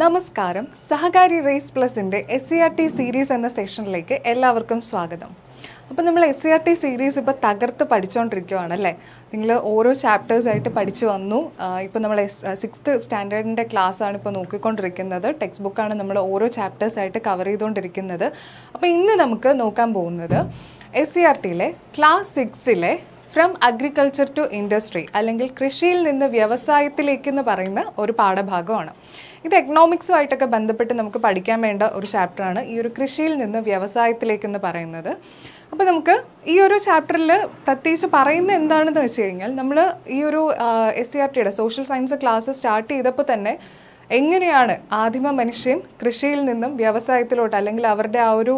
നമസ്കാരം. സഹകാരി raise പ്ലസിൻ്റെ SCRT series എന്ന സെഷനിലേക്ക് എല്ലാവർക്കും സ്വാഗതം. അപ്പോൾ നമ്മൾ SCRT സീരീസ് ഇപ്പോൾ തകർത്ത് പഠിച്ചുകൊണ്ടിരിക്കുകയാണല്ലേ. നിങ്ങൾ ഓരോ ചാപ്റ്റേഴ്സായിട്ട് പഠിച്ചു വന്നു. ഇപ്പോൾ നമ്മൾ 6th സ്റ്റാൻഡേർഡിൻ്റെ ക്ലാസ്സാണ് ഇപ്പോൾ നോക്കിക്കൊണ്ടിരിക്കുന്നത്. ടെക്സ്റ്റ് ബുക്കാണ് നമ്മൾ ഓരോ ചാപ്റ്റേഴ്സായിട്ട് കവർ ചെയ്തുകൊണ്ടിരിക്കുന്നത്. അപ്പോൾ ഇന്ന് നമുക്ക് നോക്കാൻ പോകുന്നത് SCRTയിലെ ക്ലാസ് 6ലെ ഫ്രം അഗ്രികൾച്ചർ ടു ഇൻഡസ്ട്രി അല്ലെങ്കിൽ കൃഷിയിൽ നിന്ന് വ്യവസായത്തിലേക്ക് എന്ന് പറയുന്ന ഒരു പാഠഭാഗമാണ്. ഇത് എക്കണോമിക്സുമായിട്ടൊക്കെ ബന്ധപ്പെട്ട് നമുക്ക് പഠിക്കാൻ വേണ്ട ഒരു ചാപ്റ്ററാണ് ഈ ഒരു കൃഷിയിൽ നിന്ന് വ്യവസായത്തിലേക്ക് എന്ന് പറയുന്നത്. അപ്പോൾ നമുക്ക് ഈ ഒരു ചാപ്റ്ററിൽ പ്രത്യേകിച്ച് പറയുന്നത് എന്താണെന്ന് വെച്ച് കഴിഞ്ഞാൽ, നമ്മൾ ഈ ഒരു SCRTയുടെ സോഷ്യൽ സയൻസ് ക്ലാസ് സ്റ്റാർട്ട് ചെയ്തപ്പോൾ തന്നെ എങ്ങനെയാണ് ആദിമ മനുഷ്യൻ കൃഷിയിൽ നിന്നും വ്യവസായത്തിലോട്ട് അല്ലെങ്കിൽ അവരുടെ ആ ഒരു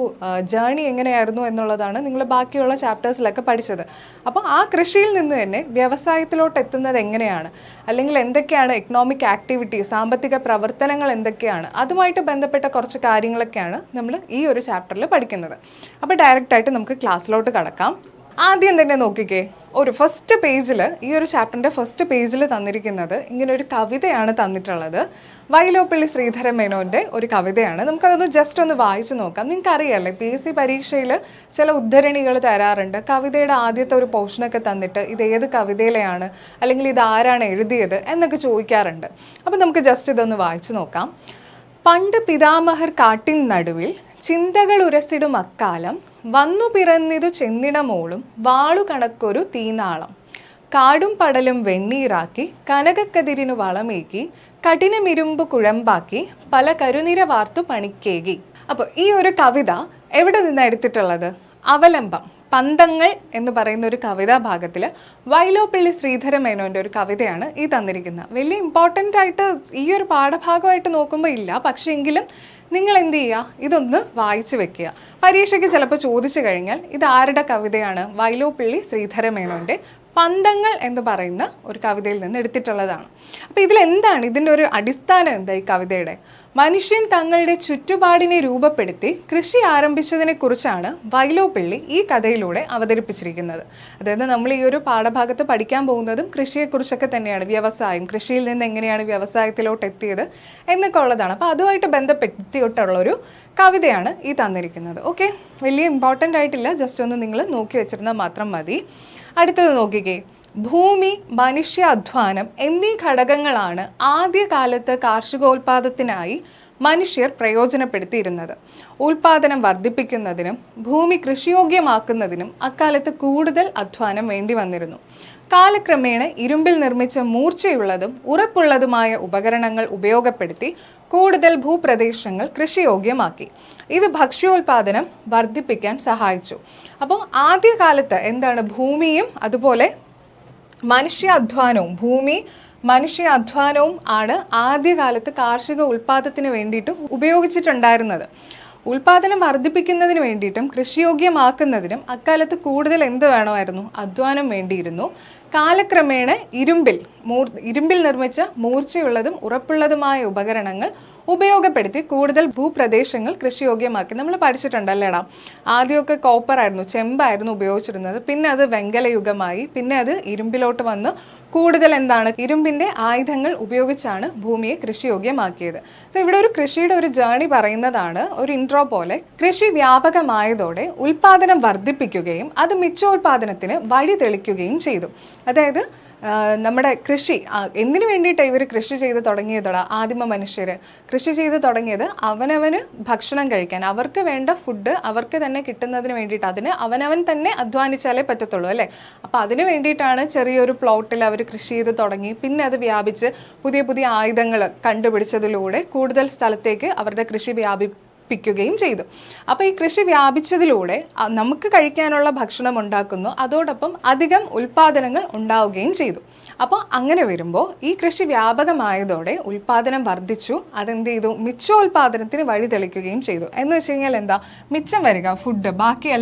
ജേർണി എങ്ങനെയായിരുന്നു എന്നുള്ളതാണ് നിങ്ങൾ ബാക്കിയുള്ള ചാപ്റ്റേഴ്സിലൊക്കെ പഠിച്ചത്. അപ്പോൾ ആ കൃഷിയിൽ നിന്ന് തന്നെ വ്യവസായത്തിലോട്ട് എത്തുന്നത് എങ്ങനെയാണ്, അല്ലെങ്കിൽ എന്തൊക്കെയാണ് എക്കണോമിക് ആക്ടിവിറ്റി, സാമ്പത്തിക പ്രവർത്തനങ്ങൾ എന്തൊക്കെയാണ്, അതുമായിട്ട് ബന്ധപ്പെട്ട കുറച്ച് കാര്യങ്ങളൊക്കെയാണ് നമ്മൾ ഈ ഒരു ചാപ്റ്ററിൽ പഠിക്കുന്നത്. അപ്പോൾ ഡയറക്റ്റായിട്ട് നമുക്ക് ക്ലാസ്സിലോട്ട് കടക്കാം. ആദ്യം തന്നെ നോക്കിക്കേ, ഒരു ഫസ്റ്റ് പേജിൽ ഈ ഒരു ചാപ്റ്ററിൻ്റെ ഫസ്റ്റ് പേജിൽ തന്നിരിക്കുന്നത് ഇങ്ങനെ ഒരു കവിതയാണ് തന്നിട്ടുള്ളത്. വൈലോപ്പിള്ളി ശ്രീധര മേനോൻ്റെ ഒരു കവിതയാണ്. നമുക്കതൊന്ന് ജസ്റ്റ് ഒന്ന് വായിച്ചു നോക്കാം. നിങ്ങൾക്കറിയാമല്ലേ, PSC പരീക്ഷയിൽ ചില ഉദ്ധരണികൾ തരാറുണ്ട്. കവിതയുടെ ആദ്യത്തെ ഒരു പോർഷനൊക്കെ തന്നിട്ട് ഇത് ഏത് കവിതയിലെയാണ് അല്ലെങ്കിൽ ഇത് ആരാണ് എഴുതിയത് എന്നൊക്കെ ചോദിക്കാറുണ്ട്. അപ്പം നമുക്ക് ജസ്റ്റ് ഇതൊന്ന് വായിച്ചു നോക്കാം. പണ്ട് പിതാമഹർ കാട്ടിൻ നടുവിൽ ചിന്തകൾ ഉരസിടും അക്കാലം വന്നു പിറന്നിതു ചെന്നിടമോളും വാളു കണക്കൊരു തീനാളം കാടും പടലും വെണ്ണീറാക്കി കനകക്കതിരിനു വളമേക്കി കഠിനമിരുമ്പ് കുഴമ്പാക്കി പല കരുനിര വാർത്തു പണിക്കേകി. അപ്പോൾ ഈ ഒരു കവിത എവിടെ നിന്നാണ് എടുത്തിട്ടുള്ളത്? അവലംബം പന്തങ്ങൾ എന്ന് പറയുന്ന ഒരു കവിതാ ഭാഗത്തിൽ വൈലോപ്പിള്ളി ശ്രീധര മേനോൻ്റെ ഒരു കവിതയാണ് ഈ തന്നിരിക്കുന്നത്. വലിയ ഇമ്പോർട്ടൻ്റ് ആയിട്ട് ഈ ഒരു പാഠഭാഗമായിട്ട് നോക്കുമ്പോൾ ഇല്ല, പക്ഷേ എങ്കിലും നിങ്ങൾ എന്ത് ചെയ്യുക, ഇതൊന്ന് വായിച്ചു വെക്കുക. പരീക്ഷയ്ക്ക് ചിലപ്പോൾ ചോദിച്ചു കഴിഞ്ഞാൽ ഇത് ആരുടെ കവിതയാണ്? വൈലോപ്പിള്ളി ശ്രീധര മേനോൻ്റെ പന്തങ്ങൾ എന്ന് പറയുന്ന ഒരു കവിതയിൽ നിന്ന് എടുത്തിട്ടുള്ളതാണ്. അപ്പോൾ ഇതിലെന്താണ് ഇതിൻ്റെ ഒരു അടിസ്ഥാനം എന്താ? ഈ കവിതയുടെ മനുഷ്യൻ തങ്ങളുടെ ചുറ്റുപാടിനെ രൂപപ്പെടുത്തി കൃഷി ആരംഭിച്ചതിനെ കുറിച്ചാണ് വൈലോപ്പിള്ളി ഈ കഥയിലൂടെ അവതരിപ്പിച്ചിരിക്കുന്നത്. അതായത് നമ്മൾ ഈ ഒരു പാഠഭാഗത്ത് പഠിക്കാൻ പോകുന്നതും കൃഷിയെക്കുറിച്ചൊക്കെ തന്നെയാണ്. വ്യവസായം, കൃഷിയിൽ നിന്ന് എങ്ങനെയാണ് വ്യവസായത്തിലോട്ട് എത്തിയത് എന്നൊക്കെ ഉള്ളതാണ്. അപ്പോൾ അതുമായിട്ട് ബന്ധപ്പെട്ടിട്ടുള്ളൊരു കവിതയാണ് ഈ തന്നിരിക്കുന്നത്. ഓക്കെ, വലിയ ഇമ്പോർട്ടൻ്റ് ആയിട്ടില്ല, ജസ്റ്റ് ഒന്ന് നിങ്ങൾ നോക്കി വെച്ചിരുന്നാൽ മാത്രം മതി. അടുത്തത് നോക്കിക്കേ, ഭൂമി, മനുഷ്യ അധ്വാനം എന്നീ ഘടകങ്ങളാണ് ആദ്യകാലത്ത് കാർഷികോൽപാദനത്തിനായി മനുഷ്യർ പ്രയോജനപ്പെടുത്തിയിരുന്നത്. ഉൽപാദനം വർദ്ധിപ്പിക്കുന്നതിനും ഭൂമി കൃഷിയോഗ്യമാക്കുന്നതിനും അക്കാലത്ത് കൂടുതൽ അധ്വാനം വേണ്ടി വന്നിരുന്നു. കാലക്രമേണ ഇരുമ്പിൽ നിർമ്മിച്ച മൂർച്ചയുള്ളതും ഉറപ്പുള്ളതുമായ ഉപകരണങ്ങൾ ഉപയോഗപ്പെടുത്തി കൂടുതൽ ഭൂപ്രദേശങ്ങൾ കൃഷിയോഗ്യമാക്കി. ഇത് ഭക്ഷ്യോൽപാദനം വർദ്ധിപ്പിക്കാൻ സഹായിച്ചു. അപ്പോൾ ആദ്യകാലത്ത് എന്താണ്, ഭൂമിയും അതുപോലെ മനുഷ്യ അധ്വാനവും ആണ് ആദ്യകാലത്ത് കാർഷിക ഉൽപാദനത്തിന് വേണ്ടിയിട്ട് ഉപയോഗിച്ചിട്ടുണ്ടായിരുന്നത്. ഉൽപാദനം വർദ്ധിപ്പിക്കുന്നതിന് വേണ്ടിയിട്ടും കൃഷിയോഗ്യമാക്കുന്നതിനും അക്കാലത്ത് കൂടുതൽ എന്ത് വേണമായിരുന്നു? അധ്വാനം വേണ്ടിയിരുന്നു. കാലക്രമേണ ഇരുമ്പിൽ നിർമ്മിച്ച മൂർച്ചയുള്ളതും ഉറപ്പുള്ളതുമായ ഉപകരണങ്ങൾ ഉപയോഗപ്പെടുത്തി കൂടുതൽ ഭൂപ്രദേശങ്ങൾ കൃഷിയോഗ്യമാക്കി. നമ്മൾ പഠിച്ചിട്ടുണ്ടല്ലേടാ, ആദ്യമൊക്കെ കോപ്പറായിരുന്നു, ചെമ്പായിരുന്നു ഉപയോഗിച്ചിരുന്നത്. പിന്നെ അത് വെങ്കലയുഗമായി, പിന്നെ അത് ഇരുമ്പിലോട്ട് വന്ന് കൂടുതൽ എന്താണ്, ഇരുമ്പിൻ്റെ ആയുധങ്ങൾ ഉപയോഗിച്ചാണ് ഭൂമിയെ കൃഷിയോഗ്യമാക്കിയത്. സോ ഇവിടെ ഒരു കൃഷിയുടെ ഒരു ജേർണി പറയുന്നതാണ്, ഒരു ഇൻട്രോ പോലെ. കൃഷി വ്യാപകമായതോടെ ഉൽപാദനം വർദ്ധിപ്പിക്കുകയും അത് മിച്ചോൽപാദനത്തിന് വഴി തെളിക്കുകയും ചെയ്തു. അതായത് നമ്മുടെ കൃഷി എന്തിനു വേണ്ടിയിട്ടാണ് ഇവർ കൃഷി ചെയ്ത് തുടങ്ങിയതോടാ? ആദിമ മനുഷ്യർ കൃഷി ചെയ്ത് തുടങ്ങിയത് അവനവന് ഭക്ഷണം കഴിക്കാൻ, അവർക്ക് വേണ്ട ഫുഡ് അവർക്ക് തന്നെ കിട്ടുന്നതിന് വേണ്ടിയിട്ട്. അതിന് അവനവൻ തന്നെ അധ്വാനിച്ചാലേ പറ്റത്തുള്ളൂ അല്ലേ. അപ്പോൾ അതിന് വേണ്ടിയിട്ടാണ് ചെറിയൊരു പ്ലോട്ടിൽ അവർ കൃഷി ചെയ്ത് തുടങ്ങി. പിന്നെ അത് വ്യാപിച്ച് പുതിയ പുതിയ ആയുധങ്ങൾ കണ്ടുപിടിച്ചതിലൂടെ കൂടുതൽ സ്ഥലത്തേക്ക് അവരുടെ കൃഷി പ്പിക്കുകയും ചെയ്തു. അപ്പോൾ ഈ കൃഷി വ്യാപിച്ചതിലൂടെ നമുക്ക് കഴിക്കാനുള്ള ഭക്ഷണം ഉണ്ടാക്കുന്നു, അതോടൊപ്പം അധികം ഉൽപാദനങ്ങൾ ഉണ്ടാവുകയും ചെയ്തു. അപ്പോൾ അങ്ങനെ വരുമ്പോൾ ഈ കൃഷി വ്യാപകമായതോടെ ഉൽപാദനം വർദ്ധിച്ചു. അതെന്ത് ചെയ്തു? മിച്ചോൽപാദനത്തിന് വഴി തെളിക്കുകയും ചെയ്തു. എന്ന് വെച്ച് കഴിഞ്ഞാൽ എന്താ, മിച്ചം വരിക, ഫുഡ്, ബാക്കി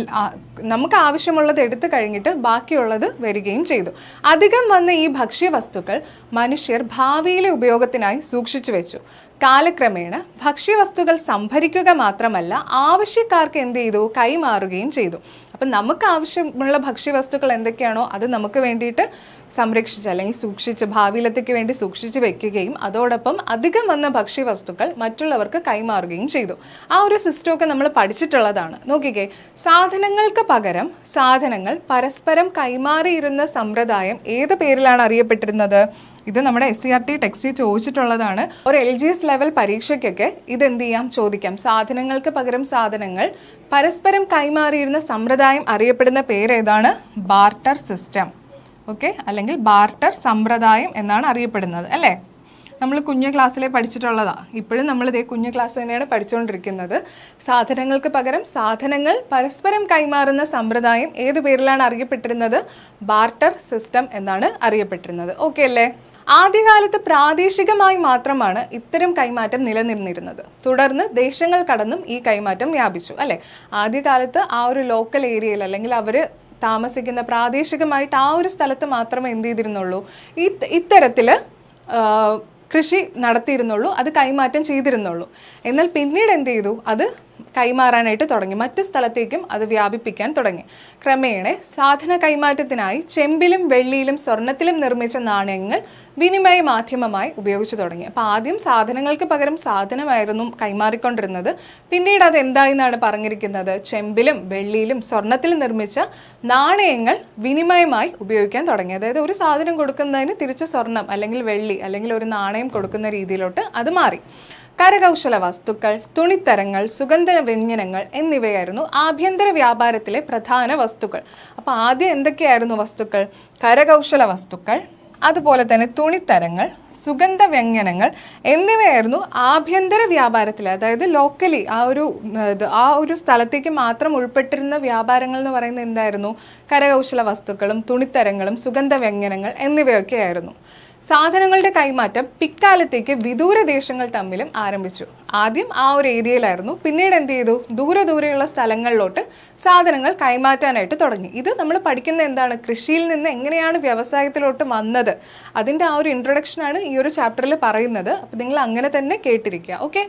നമുക്ക് ആവശ്യമുള്ളത് എടുത്തു കഴിഞ്ഞിട്ട് ബാക്കിയുള്ളത് വരികയും ചെയ്തു. അധികം വന്ന ഈ ഭക്ഷ്യവസ്തുക്കൾ മനുഷ്യർ ഭാവിയിലെ ഉപയോഗത്തിനായി സൂക്ഷിച്ചു വെച്ചു. കാലക്രമേണ ഭക്ഷ്യവസ്തുക്കൾ സംഭരിക്കുക മാത്രമല്ല ആവശ്യക്കാർക്ക് എന്ത് ചെയ്തു? കൈമാറുകയും ചെയ്തു. അപ്പം നമുക്ക് ആവശ്യമുള്ള ഭക്ഷ്യവസ്തുക്കൾ എന്തൊക്കെയാണോ അത് നമുക്ക് വേണ്ടിയിട്ട് സംരക്ഷിച്ച് അല്ലെങ്കിൽ സൂക്ഷിച്ച് ഭാവിയിലത്തേക്ക് വേണ്ടി സൂക്ഷിച്ച് വെക്കുകയും അതോടൊപ്പം അധികം വന്ന ഭക്ഷ്യവസ്തുക്കൾ മറ്റുള്ളവർക്ക് കൈമാറുകയും ചെയ്തു. ആ ഒരു സിസ്റ്റമൊക്കെ നമ്മൾ പഠിച്ചിട്ടുള്ളതാണ്. നോക്കിക്കേ, സാധനങ്ങൾക്ക് പകരം സാധനങ്ങൾ പരസ്പരം കൈമാറിയിരുന്ന സമ്പ്രദായം ഏത് പേരിലാണ് അറിയപ്പെട്ടിരുന്നത്? ഇത് നമ്മുടെ SCERT ടെക്സ്റ്റിൽ ചോദിച്ചിട്ടുള്ളതാണ്. ഒരു LGS ലെവൽ പരീക്ഷയ്ക്കൊക്കെ ഇത് എന്ത് ചെയ്യാം, ചോദിക്കാം. സാധനങ്ങൾക്ക് പകരം സാധനങ്ങൾ പരസ്പരം കൈമാറിയിരുന്ന സമ്പ്രദായം അറിയപ്പെടുന്ന പേരേതാണ്? Barter system. ഓക്കെ, അല്ലെങ്കിൽ ബാർട്ടർ സമ്പ്രദായം എന്നാണ് അറിയപ്പെടുന്നത് അല്ലേ? നമ്മൾ കുഞ്ഞു ക്ലാസ്സിലെ പഠിച്ചിട്ടുള്ളതാണ്. ഇപ്പോഴും നമ്മൾ ഇതേ കുഞ്ഞു ക്ലാസ് തന്നെയാണ് പഠിച്ചുകൊണ്ടിരിക്കുന്നത്. സാധനങ്ങൾക്ക് പകരം സാധനങ്ങൾ പരസ്പരം കൈമാറുന്ന സമ്പ്രദായം ഏത് പേരിലാണ് അറിയപ്പെട്ടിരുന്നത്? ബാർട്ടർ സിസ്റ്റം എന്നാണ് അറിയപ്പെട്ടിരുന്നത്. ഓക്കെ അല്ലേ? ആദ്യകാലത്ത് പ്രാദേശികമായി മാത്രമാണ് ഇത്തരം കൈമാറ്റം നിലനിന്നിരുന്നത്. തുടർന്ന് ദേശങ്ങൾ കടന്നും ഈ കൈമാറ്റം വ്യാപിച്ചു അല്ലേ? ആദ്യകാലത്ത് ആ ഒരു ലോക്കൽ ഏരിയയിൽ അല്ലെങ്കിൽ അവർ താമസിക്കുന്ന പ്രാദേശികമായിട്ട് ആ ഒരു സ്ഥലത്ത് മാത്രമേ എന്ത് ചെയ്തിരുന്നുള്ളൂ, ഇത്തരത്തിൽ കൃഷി നടത്തിയിരുന്നുള്ളൂ, അത് കൈമാറ്റം ചെയ്തിരുന്നുള്ളൂ. എന്നാൽ പിന്നീട് എന്ത് ചെയ്തു, അത് കൈമാറാനായിട്ട് തുടങ്ങി, മറ്റു സ്ഥലത്തേക്കും അത് വ്യാപിപ്പിക്കാൻ തുടങ്ങി. ക്രമേണ സാധന കൈമാറ്റത്തിനായി ചെമ്പിലും വെള്ളിയിലും സ്വർണത്തിലും നിർമ്മിച്ച നാണയങ്ങൾ വിനിമയ മാധ്യമമായി ഉപയോഗിച്ചു തുടങ്ങി. അപ്പോൾ ആദ്യം സാധനങ്ങൾക്ക് പകരം സാധനമായിരുന്നു കൈമാറിക്കൊണ്ടിരുന്നത്. പിന്നീട് അത് എന്തായി എന്നാണ് പറഞ്ഞിരിക്കുന്നത്? ചെമ്പിലും വെള്ളിയിലും സ്വർണത്തിലും നിർമ്മിച്ച നാണയങ്ങൾ വിനിമയമായി ഉപയോഗിക്കാൻ തുടങ്ങി. അതായത് ഒരു സാധനം കൊടുക്കുന്നതിന് തിരിച്ച് സ്വർണം അല്ലെങ്കിൽ വെള്ളി അല്ലെങ്കിൽ ഒരു നാണയം കൊടുക്കുന്ന രീതിയിലോട്ട് അത് മാറി. കരകൗശല വസ്തുക്കൾ, തുണിത്തരങ്ങൾ, സുഗന്ധ വ്യഞ്ജനങ്ങൾ എന്നിവയായിരുന്നു ആഭ്യന്തര വ്യാപാരത്തിലെ പ്രധാന വസ്തുക്കൾ. അപ്പോൾ ആദ്യം എന്തൊക്കെയായിരുന്നു വസ്തുക്കൾ? കരകൗശല വസ്തുക്കൾ, അതുപോലെ തന്നെ തുണിത്തരങ്ങൾ, സുഗന്ധ വ്യഞ്ജനങ്ങൾ എന്നിവയായിരുന്നു ആഭ്യന്തര വ്യാപാരത്തിൽ, അതായത് ലോക്കലി ആ ഒരു സ്ഥലത്തേക്ക് മാത്രം ഉൾപ്പെട്ടിരുന്ന വ്യാപാരങ്ങൾ എന്ന് പറയുന്നത് എന്തായിരുന്നു? കരകൗശല വസ്തുക്കളും തുണിത്തരങ്ങളും സുഗന്ധ വ്യഞ്ജനങ്ങൾ എന്നിവയൊക്കെയായിരുന്നു. സാധനങ്ങളുടെ കൈമാറ്റം പിക്കാലത്തേക്ക് വിദൂര ദേശങ്ങൾ തമ്മിലും ആരംഭിച്ചു. ആദ്യം ആ ഒരു ഏരിയയിലായിരുന്നു, പിന്നീട് എന്ത് ചെയ്തു? ദൂരെയുള്ള സ്ഥലങ്ങളിലോട്ട് സാധനങ്ങൾ കൈമാറ്റാനായിട്ട് തുടങ്ങി. ഇത് നമ്മൾ പഠിക്കുന്ന എന്താണ്? കൃഷിയിൽ നിന്ന് എങ്ങനെയാണ് വ്യവസായത്തിലോട്ട് വന്നത്, അതിൻ്റെ ആ ഒരു ഇൻട്രൊഡക്ഷനാണ് ഈ ഒരു ചാപ്റ്ററിൽ പറയുന്നത്. അപ്പം നിങ്ങൾ അങ്ങനെ തന്നെ കേട്ടിരിക്കുക. ഓക്കെ,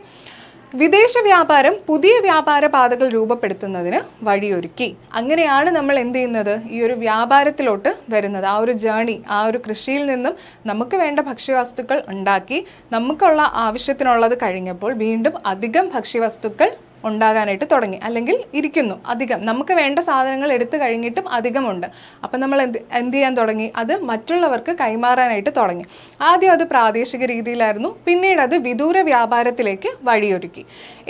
വിദേശ വ്യാപാരം പുതിയ വ്യാപാര പാതകൾ രൂപപ്പെടുത്തുന്നതിന് വഴിയൊരുക്കി. അങ്ങനെയാണ് നമ്മൾ എന്ത് ചെയ്യുന്നത്? ഈ ഒരു വ്യാപാരത്തിലോട്ട് വരുന്നത്. ആ ഒരു ജേണി, ആ ഒരു കൃഷിയിൽ നിന്നും നമുക്ക് വേണ്ട ഭക്ഷ്യവസ്തുക്കൾ ഉണ്ടാക്കി നമുക്കുള്ള ആവശ്യത്തിനുള്ളത് കഴിഞ്ഞപ്പോൾ വീണ്ടും അധികം ഭക്ഷ്യവസ്തുക്കൾ ഉണ്ടാകാനായിട്ട് തുടങ്ങി, അല്ലെങ്കിൽ ഇരിക്കുന്നു അധികം. നമുക്ക് വേണ്ട സാധനങ്ങൾ എടുത്തു കഴിഞ്ഞിട്ടും അധികമുണ്ട്. അപ്പം നമ്മൾ എന്ത് ചെയ്യാൻ തുടങ്ങി? അത് മറ്റുള്ളവർക്ക് കൈമാറാനായിട്ട് തുടങ്ങി. ആദ്യം അത് പ്രാദേശിക രീതിയിലായിരുന്നു, പിന്നീട് അത് വിദൂര വ്യാപാരത്തിലേക്ക് വഴിയൊരുക്കി.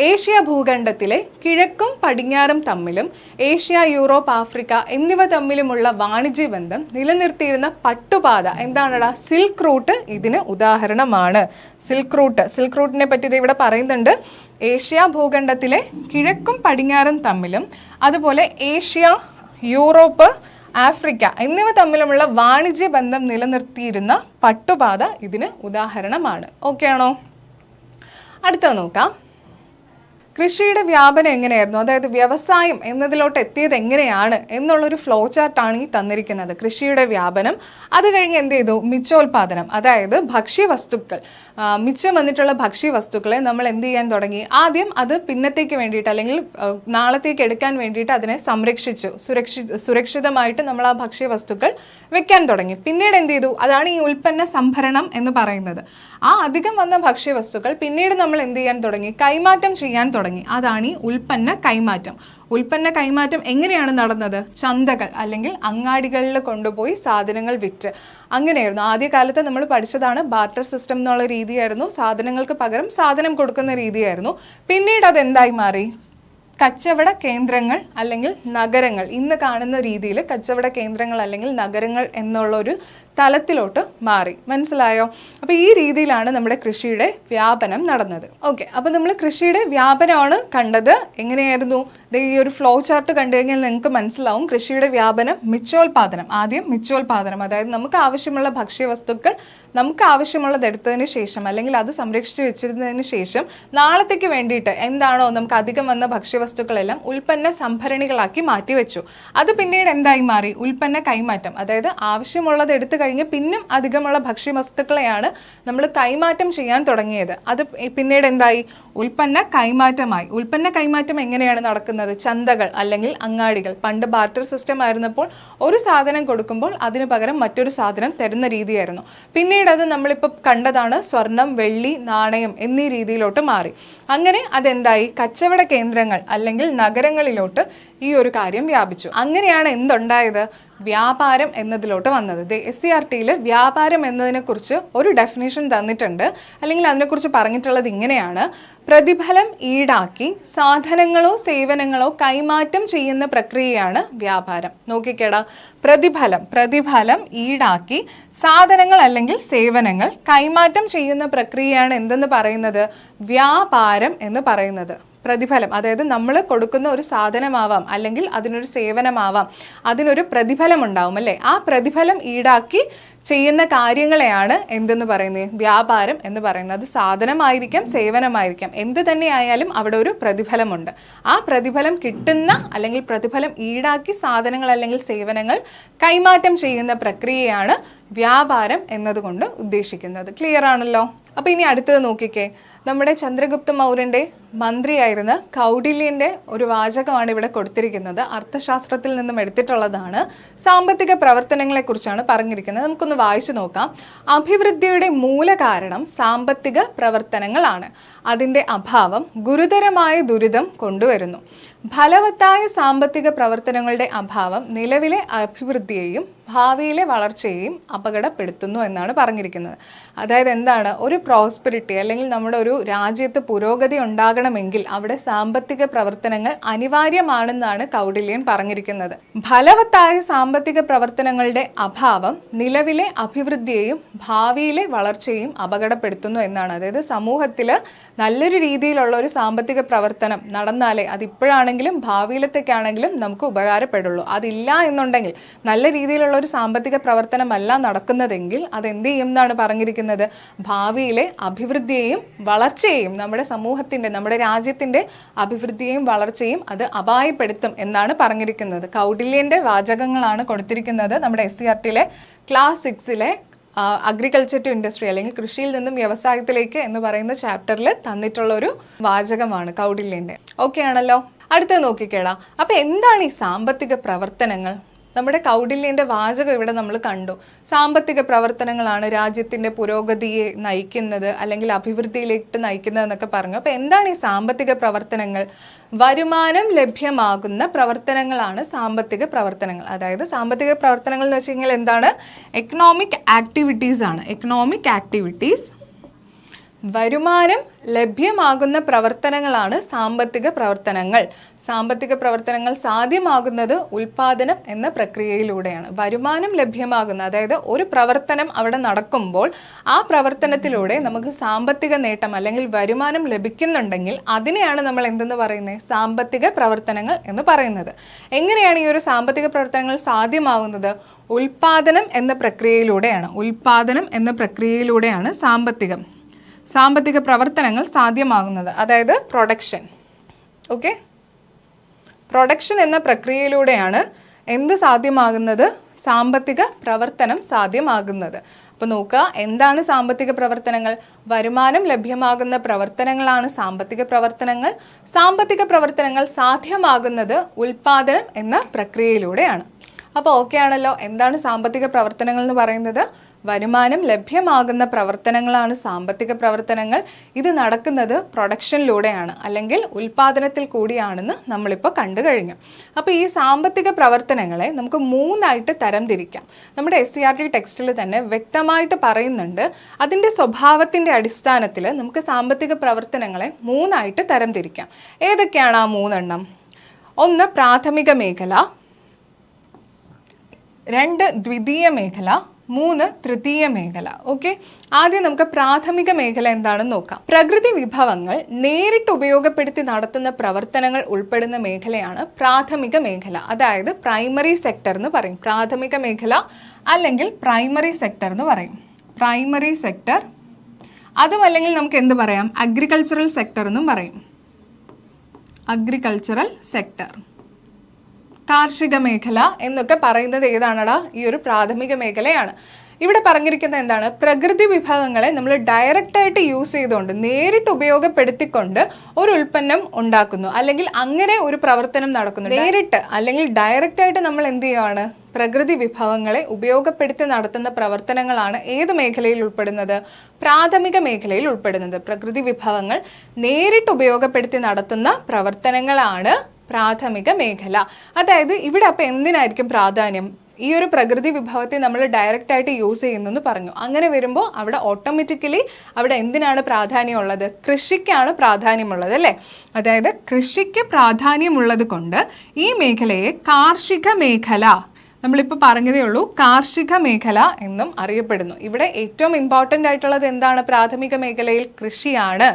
ഏഷ്യ ഭൂഖണ്ഡത്തിലെ കിഴക്കും പടിഞ്ഞാറും തമ്മിലും ഏഷ്യ, യൂറോപ്പ്, ആഫ്രിക്ക എന്നിവ തമ്മിലുമുള്ള വാണിജ്യ ബന്ധം നിലനിർത്തിയിരുന്ന പട്ടുപാത എന്താണടാ? സിൽക്ക് റൂട്ട് ഇതിന് ഉദാഹരണമാണ്. സിൽക്ക് റൂട്ടിനെ പറ്റി ഇത് ഇവിടെ പറയുന്നുണ്ട്. ഏഷ്യ ഭൂഖണ്ഡത്തിലെ കിഴക്കും പടിഞ്ഞാറും തമ്മിലും അതുപോലെ ഏഷ്യ, യൂറോപ്പ്, ആഫ്രിക്ക എന്നിവ തമ്മിലുമുള്ള വാണിജ്യ ബന്ധം നിലനിർത്തിയിരുന്ന പട്ടുപാത ഇതിന് ഉദാഹരണമാണ്. ഓക്കെ ആണോ? അടുത്തത് നോക്കാം. കൃഷിയുടെ വ്യാപനം എങ്ങനെയായിരുന്നു, അതായത് വ്യവസായം എന്നതിലോട്ട് എത്തിയത് എങ്ങനെയാണ് എന്നുള്ളൊരു ഫ്ലോ ചാർട്ടാണ് ഈ തന്നിരിക്കുന്നത്. കൃഷിയുടെ വ്യാപനം, അത് കഴിഞ്ഞ് എന്ത് ചെയ്തു? മിച്ചോൽപാദനം, അതായത് ഭക്ഷ്യവസ്തുക്കൾ, മിച്ചം വന്നിട്ടുള്ള ഭക്ഷ്യവസ്തുക്കളെ നമ്മൾ എന്ത് ചെയ്യാൻ തുടങ്ങി? ആദ്യം അത് പിന്നത്തേക്ക് വേണ്ടിയിട്ട് അല്ലെങ്കിൽ നാളത്തേക്ക് എടുക്കാൻ വേണ്ടിയിട്ട് അതിനെ സംരക്ഷിച്ചു, സുരക്ഷിതമായിട്ട് നമ്മൾ ആ ഭക്ഷ്യവസ്തുക്കൾ വെക്കാൻ തുടങ്ങി. പിന്നീട് എന്ത് ചെയ്തു? അതാണ് ഈ ഉൽപ്പന്ന സംഭരണം എന്ന് പറയുന്നത്. ആ അധികം വന്ന ഭക്ഷ്യവസ്തുക്കൾ പിന്നീട് നമ്മൾ എന്ത് ചെയ്യാൻ തുടങ്ങി? കൈമാറ്റം ചെയ്യാൻ തുടങ്ങി. അതാണ് ഈ ഉൽപ്പന്ന കൈമാറ്റം. ഉൽപ്പന്ന കൈമാറ്റം എങ്ങനെയാണ് നടന്നത്? ചന്തകൾ അല്ലെങ്കിൽ അങ്ങാടികളിൽ കൊണ്ടുപോയി സാധനങ്ങൾ വിറ്റ്, അങ്ങനെയായിരുന്നു. ആദ്യകാലത്ത് നമ്മൾ പഠിച്ചതാണ് ബാർട്ടർ സിസ്റ്റം എന്നുള്ള രീതിയായിരുന്നു. സാധനങ്ങൾക്ക് പകരം സാധനം കൊടുക്കുന്ന രീതിയായിരുന്നു. പിന്നീട് അത് എന്തായി മാറി? കച്ചവട കേന്ദ്രങ്ങൾ അല്ലെങ്കിൽ നഗരങ്ങൾ, ഇന്ന് കാണുന്ന രീതിയിൽ കച്ചവട കേന്ദ്രങ്ങൾ അല്ലെങ്കിൽ നഗരങ്ങൾ എന്നുള്ളൊരു തലത്തിലോട്ട് മാറി. മനസ്സിലായോ? അപ്പോൾ ഈ രീതിയിലാണ് നമ്മുടെ കൃഷിയുടെ വ്യാപനം നടന്നത്. ഓക്കെ, അപ്പോൾ നമ്മൾ കൃഷിയുടെ വ്യാപനമാണ് കണ്ടത്. എങ്ങനെയായിരുന്നു? ഈ ഒരു ഫ്ലോ ചാർട്ട് കണ്ടു കഴിഞ്ഞാൽ നിങ്ങൾക്ക് മനസ്സിലാവും. കൃഷിയുടെ വ്യാപനം, മിച്ചോൽപാദനം. ആദ്യം മിച്ചോൽപാദനം, അതായത് നമുക്ക് ആവശ്യമുള്ള ഭക്ഷ്യവസ്തുക്കൾ നമുക്ക് ആവശ്യമുള്ളത് എടുത്തതിന് ശേഷം അല്ലെങ്കിൽ അത് സംരക്ഷിച്ച് വെച്ചിരുന്നതിന് ശേഷം നാളത്തേക്ക് വേണ്ടിയിട്ട് എന്താണോ നമുക്ക് അധികം വന്ന ഭക്ഷ്യവസ്തുക്കളെല്ലാം ഉൽപ്പന്ന സംഭരണികളാക്കി മാറ്റി വെച്ചു. അത് പിന്നീട് എന്തായി മാറി? ഉൽപ്പന്ന കൈമാറ്റം, അതായത് ആവശ്യമുള്ളത് എടുത്തു കഴിഞ്ഞ് പിന്നെ അധികമുള്ള ഭക്ഷ്യവസ്തുക്കളെയാണ് നമ്മൾ കൈമാറ്റം ചെയ്യാൻ തുടങ്ങിയത്. അത് പിന്നീട് എന്തായി? ഉൽപ്പന്ന കൈമാറ്റമായി. ഉൽപ്പന്ന കൈമാറ്റം എങ്ങനെയാണ് നടക്കുന്നത്? ചന്തകൾ അല്ലെങ്കിൽ അങ്ങാടികൾ. പണ്ട് ബാർട്ടർ സിസ്റ്റം ആയിരുന്നപ്പോൾ ഒരു സാധനം കൊടുക്കുമ്പോൾ അതിന് പകരം മറ്റൊരു സാധനം തരുന്ന രീതിയായിരുന്നു. പിന്നീട് അത് നമ്മളിപ്പോൾ കണ്ടതാണ് സ്വർണം, വെള്ളി, നാണയം എന്നീ രീതിയിലോട്ട് മാറി. അങ്ങനെ അതെന്തായി? കച്ചവട കേന്ദ്രങ്ങൾ അല്ലെങ്കിൽ നഗരങ്ങളിലോട്ട് ഈ ഒരു കാര്യം വ്യാപിച്ചു. അങ്ങനെയാണ് എന്തുണ്ടായത്? വ്യാപാരം എന്നതിലോട്ട് വന്നത്. SCERTയിൽ വ്യാപാരം എന്നതിനെ കുറിച്ച് ഒരു ഡെഫിനേഷൻ തന്നിട്ടുണ്ട്, അല്ലെങ്കിൽ അതിനെക്കുറിച്ച് പറഞ്ഞിട്ടുള്ളത് ഇങ്ങനെയാണ്: പ്രതിഫലം ഈടാക്കി സാധനങ്ങളോ സേവനങ്ങളോ കൈമാറ്റം ചെയ്യുന്ന പ്രക്രിയയാണ് വ്യാപാരം. നോക്കിക്കേടാ, പ്രതിഫലം ഈടാക്കി സാധനങ്ങൾ അല്ലെങ്കിൽ സേവനങ്ങൾ കൈമാറ്റം ചെയ്യുന്ന പ്രക്രിയയാണ് എന്തെന്ന് പറയുന്നത്? വ്യാപാരം എന്ന് പറയുന്നത്. പ്രതിഫലം, അതായത് നമ്മൾ കൊടുക്കുന്ന ഒരു സാധനമാവാം അല്ലെങ്കിൽ അതിനൊരു സേവനമാവാം, അതിനൊരു പ്രതിഫലം ഉണ്ടാവും അല്ലേ? ആ പ്രതിഫലം ഈടാക്കി ചെയ്യുന്ന കാര്യങ്ങളെയാണ് എന്തെന്ന് പറയുന്നത്? വ്യാപാരം എന്ന് പറയുന്നത്. അത് സാധനമായിരിക്കാം, സേവനമായിരിക്കാം, എന്ത് തന്നെ ആയാലും അവിടെ ഒരു പ്രതിഫലമുണ്ട്. ആ പ്രതിഫലം കിട്ടുന്ന അല്ലെങ്കിൽ പ്രതിഫലം ഈടാക്കി സാധനങ്ങൾ അല്ലെങ്കിൽ സേവനങ്ങൾ കൈമാറ്റം ചെയ്യുന്ന പ്രക്രിയയാണ് വ്യാപാരം എന്നതുകൊണ്ട് ഉദ്ദേശിക്കുന്നത്. ക്ലിയർ ആണല്ലോ? അപ്പൊ ഇനി അടുത്തത് നോക്കിക്കേ. നമ്മുടെ ചന്ദ്രഗുപ്ത മൗര്യന്റെ മന്ത്രിയായിരുന്ന കൗടില്യന്റെ ഒരു വാചകമാണ് ഇവിടെ കൊടുത്തിരിക്കുന്നത്. അർത്ഥശാസ്ത്രത്തിൽ നിന്നും എടുത്തിട്ടുള്ളതാണ്. സാമ്പത്തിക പ്രവർത്തനങ്ങളെ കുറിച്ചാണ് പറഞ്ഞിരിക്കുന്നത്. നമുക്കൊന്ന് വായിച്ചു നോക്കാം. അഭിവൃദ്ധിയുടെ മൂല കാരണം സാമ്പത്തിക പ്രവർത്തനങ്ങളാണ്. അതിന്റെ അഭാവം ഗുരുതരമായ ദുരിതം കൊണ്ടുവരുന്നു. ഫലവത്തായ സാമ്പത്തിക പ്രവർത്തനങ്ങളുടെ അഭാവം നിലവിലെ അഭിവൃദ്ധിയെയും ഭാവിയിലെ വളർച്ചയെയും അപകടപ്പെടുത്തുന്നു എന്നാണ് പറഞ്ഞിരിക്കുന്നത്. അതായത് എന്താണ്? ഒരു പ്രോസ്പെരിറ്റി അല്ലെങ്കിൽ നമ്മുടെ ഒരു രാജ്യത്ത് പുരോഗതി ഉണ്ടാകണമെങ്കിൽ അവിടെ സാമ്പത്തിക പ്രവർത്തനങ്ങൾ അനിവാര്യമാണെന്നാണ് കൗടില്യൻ പറഞ്ഞിരിക്കുന്നത്. ഫലവത്തായ സാമ്പത്തിക പ്രവർത്തനങ്ങളുടെ അഭാവം നിലവിലെ അഭിവൃദ്ധിയെയും ഭാവിയിലെ വളർച്ചയെയും അപകടപ്പെടുത്തുന്നു എന്നാണ്. അതായത് സമൂഹത്തിൽ നല്ലൊരു രീതിയിലുള്ള ഒരു സാമ്പത്തിക പ്രവർത്തനം നടന്നാലേ അതിപ്പോഴാണെങ്കിലും ഭാവിയിലത്തേക്കാണെങ്കിലും നമുക്ക് ഉപകാരപ്പെടുള്ളൂ. അതില്ല എന്നുണ്ടെങ്കിൽ, നല്ല രീതിയിലുള്ള ഒരു സാമ്പത്തിക പ്രവർത്തനമല്ല നടക്കുന്നതെങ്കിൽ അതെന്ത് ചെയ്യും എന്നാണ് പറഞ്ഞിരിക്കുന്നത്? ഭാവിയിലെ അഭിവൃദ്ധിയെയും വളർച്ചയെയും, നമ്മുടെ സമൂഹത്തിന്റെ, നമ്മുടെ രാജ്യത്തിന്റെ അഭിവൃദ്ധിയെയും വളർച്ചയും അത് അപായപ്പെടുത്തും എന്നാണ് പറഞ്ഞിരിക്കുന്നത്. കൗടില്യന്റെ വാചകങ്ങളാണ് കൊടുത്തിരിക്കുന്നത് നമ്മുടെ SCERTയിലെ ക്ലാസ് 6ലെ അഗ്രികൾച്ചർ ടു ഇൻഡസ്ട്രി അല്ലെങ്കിൽ കൃഷിയിൽ നിന്നും വ്യവസായത്തിലേക്ക് എന്ന് പറയുന്ന ചാപ്റ്ററിൽ തന്നിട്ടുള്ള ഒരു വാചകമാണ് കൗടില്യന്റെ. ഓക്കെ ആണല്ലോ? അടുത്തത് നോക്കിക്കേടാ. അപ്പൊ എന്താണ് ഈ സാമ്പത്തിക പ്രവർത്തനങ്ങൾ? നമ്മുടെ കൗടില്യന്റെ വാചകം ഇവിടെ നമ്മൾ കണ്ടു. സാമ്പത്തിക പ്രവർത്തനങ്ങളാണ് രാജ്യത്തിന്റെ പുരോഗതിയെ നയിക്കുന്നത് അല്ലെങ്കിൽ അഭിവൃദ്ധിയിലേക്ക് നയിക്കുന്നത് എന്നൊക്കെ പറഞ്ഞു. അപ്പൊ എന്താണ് ഈ സാമ്പത്തിക പ്രവർത്തനങ്ങൾ? വരുമാനം ലഭ്യമാകുന്ന പ്രവർത്തനങ്ങളാണ് സാമ്പത്തിക പ്രവർത്തനങ്ങൾ. അതായത് സാമ്പത്തിക പ്രവർത്തനങ്ങൾ എന്ന് വെച്ച് കഴിഞ്ഞാൽ എന്താണ്? എക്കണോമിക് ആക്ടിവിറ്റീസ് ആണ്. എക്കണോമിക് ആക്ടിവിറ്റീസ്, വരുമാനം ലഭ്യമാകുന്ന പ്രവർത്തനങ്ങളാണ് സാമ്പത്തിക പ്രവർത്തനങ്ങൾ. സാമ്പത്തിക പ്രവർത്തനങ്ങൾ സാധ്യമാകുന്നത് ഉൽപാദനം എന്ന പ്രക്രിയയിലൂടെയാണ്. വരുമാനം ലഭ്യമാകുന്ന, അതായത് ഒരു പ്രവർത്തനം അവിടെ നടക്കുമ്പോൾ ആ പ്രവർത്തനത്തിലൂടെ നമുക്ക് സാമ്പത്തിക നേട്ടം അല്ലെങ്കിൽ വരുമാനം ലഭിക്കുന്നുണ്ടെങ്കിൽ അതിനെയാണ് നമ്മൾ എന്തെന്ന് പറയുന്നത്? സാമ്പത്തിക പ്രവർത്തനങ്ങൾ എന്ന് പറയുന്നത്. എങ്ങനെയാണ് ഈ ഒരു സാമ്പത്തിക പ്രവർത്തനങ്ങൾ സാധ്യമാകുന്നത്? ഉൽപാദനം എന്ന പ്രക്രിയയിലൂടെയാണ്. ഉൽപാദനം എന്ന പ്രക്രിയയിലൂടെയാണ് സാമ്പത്തിക പ്രവർത്തനങ്ങൾ സാധ്യമാകുന്നത്. അതായത് പ്രൊഡക്ഷൻ. ഓക്കെ, പ്രൊഡക്ഷൻ എന്ന പ്രക്രിയയിലൂടെയാണ് എന്ത് സാധ്യമാകുന്നത്? സാമ്പത്തിക പ്രവർത്തനം സാധ്യമാകുന്നത്. അപ്പൊ നോക്കുക, എന്താണ് സാമ്പത്തിക പ്രവർത്തനങ്ങൾ? വരുമാനം ലഭ്യമാകുന്ന പ്രവർത്തനങ്ങളാണ് സാമ്പത്തിക പ്രവർത്തനങ്ങൾ. സാമ്പത്തിക പ്രവർത്തനങ്ങൾ സാധ്യമാകുന്നത് ഉൽപാദനം എന്ന പ്രക്രിയയിലൂടെയാണ്. അപ്പോൾ ഓക്കെ ആണല്ലോ? എന്താണ് സാമ്പത്തിക പ്രവർത്തനങ്ങൾ എന്ന് പറയുന്നത്? വരുമാനം ലഭ്യമാകുന്ന പ്രവർത്തനങ്ങളാണ് സാമ്പത്തിക പ്രവർത്തനങ്ങൾ. ഇത് നടക്കുന്നത് പ്രൊഡക്ഷനിലൂടെയാണ് അല്ലെങ്കിൽ ഉൽപാദനത്തിൽ കൂടിയാണെന്ന് നമ്മളിപ്പോൾ കണ്ടു കഴിഞ്ഞു. അപ്പോൾ ഈ സാമ്പത്തിക പ്രവർത്തനങ്ങളെ നമുക്ക് 3ആയിട്ട് തരംതിരിക്കാം. നമ്മുടെ SCERT ടെക്സ്റ്റിൽ തന്നെ വ്യക്തമായിട്ട് പറയുന്നുണ്ട്. അതിൻ്റെ സ്വഭാവത്തിൻ്റെ അടിസ്ഥാനത്തിൽ നമുക്ക് സാമ്പത്തിക പ്രവർത്തനങ്ങളെ 3ആയിട്ട് തരംതിരിക്കാം. ഏതൊക്കെയാണ് ആ 3 എണ്ണം? 1 പ്രാഥമിക മേഖല, 2 ദ്വിതീയ മേഖല, 3 തൃതീയ മേഖല. ഓക്കെ, ആദ്യം നമുക്ക് പ്രാഥമിക മേഖല എന്താണെന്ന് നോക്കാം. പ്രകൃതി വിഭവങ്ങൾ നേരിട്ട് ഉപയോഗപ്പെടുത്തി നടത്തുന്ന പ്രവർത്തനങ്ങൾ ഉൾപ്പെടുന്ന മേഖലയാണ് പ്രാഥമിക മേഖല. അതായത് പ്രൈമറി സെക്ടർ എന്ന് പറയും. പ്രാഥമിക മേഖല അല്ലെങ്കിൽ പ്രൈമറി സെക്ടർ എന്ന് പറയും. പ്രൈമറി സെക്ടർ, അതും അല്ലെങ്കിൽ നമുക്ക് എന്ത് പറയാം? അഗ്രികൾച്ചറൽ സെക്ടർ എന്നും പറയും. അഗ്രികൾച്ചറൽ സെക്ടർ, കാർഷിക മേഖല എന്നൊക്കെ പറയുന്നത് ഏതാണടാ? ഈ ഒരു പ്രാഥമിക മേഖലയാണ്. ഇവിടെ പറഞ്ഞിരിക്കുന്നത് എന്താണ്? പ്രകൃതി വിഭവങ്ങളെ നമ്മൾ ഡയറക്റ്റ് ആയിട്ട് യൂസ് ചെയ്തുകൊണ്ട്, നേരിട്ട് ഉപയോഗപ്പെടുത്തിക്കൊണ്ട് ഒരു ഉൽപ്പന്നം ഉണ്ടാക്കുന്നു, അല്ലെങ്കിൽ അങ്ങനെ ഒരു പ്രവർത്തനം നടക്കുന്നു. നേരിട്ട് അല്ലെങ്കിൽ ഡയറക്റ്റ് ആയിട്ട് നമ്മൾ എന്ത് ചെയ്യുകയാണ്? പ്രകൃതി വിഭവങ്ങളെ ഉപയോഗപ്പെടുത്തി നടത്തുന്ന പ്രവർത്തനങ്ങളാണ് ഏത് മേഖലയിൽ ഉൾപ്പെടുന്നത്? പ്രാഥമിക മേഖലയിൽ ഉൾപ്പെടുന്നത്. പ്രകൃതി വിഭവങ്ങൾ നേരിട്ട് ഉപയോഗപ്പെടുത്തി നടത്തുന്ന പ്രവർത്തനങ്ങളാണ് പ്രാഥമിക മേഖല. അതായത് ഇവിടെ അപ്പൊ എന്തിനായിരിക്കും പ്രാധാന്യം? ഈ ഒരു പ്രകൃതി വിഭവത്തെ നമ്മൾ ഡയറക്റ്റ് ആയിട്ട് യൂസ് ചെയ്യുന്നെന്ന് പറഞ്ഞു. അങ്ങനെ വരുമ്പോൾ അവിടെ ഓട്ടോമാറ്റിക്കലി അവിടെ എന്തിനാണ് പ്രാധാന്യമുള്ളത്? കൃഷിക്കാണ് പ്രാധാന്യമുള്ളത് അല്ലേ? അതായത് കൃഷിക്ക് പ്രാധാന്യമുള്ളത് കൊണ്ട് ഈ മേഖലയെ കാർഷിക മേഖല, നമ്മളിപ്പോൾ പറഞ്ഞതേ ഉള്ളൂ, കാർഷിക മേഖല എന്നും അറിയപ്പെടുന്നു. ഇവിടെ ഏറ്റവും ഇമ്പോർട്ടൻ്റ് ആയിട്ടുള്ളത് എന്താണ്? പ്രാഥമിക മേഖലയിൽ കൃഷിയാണ്.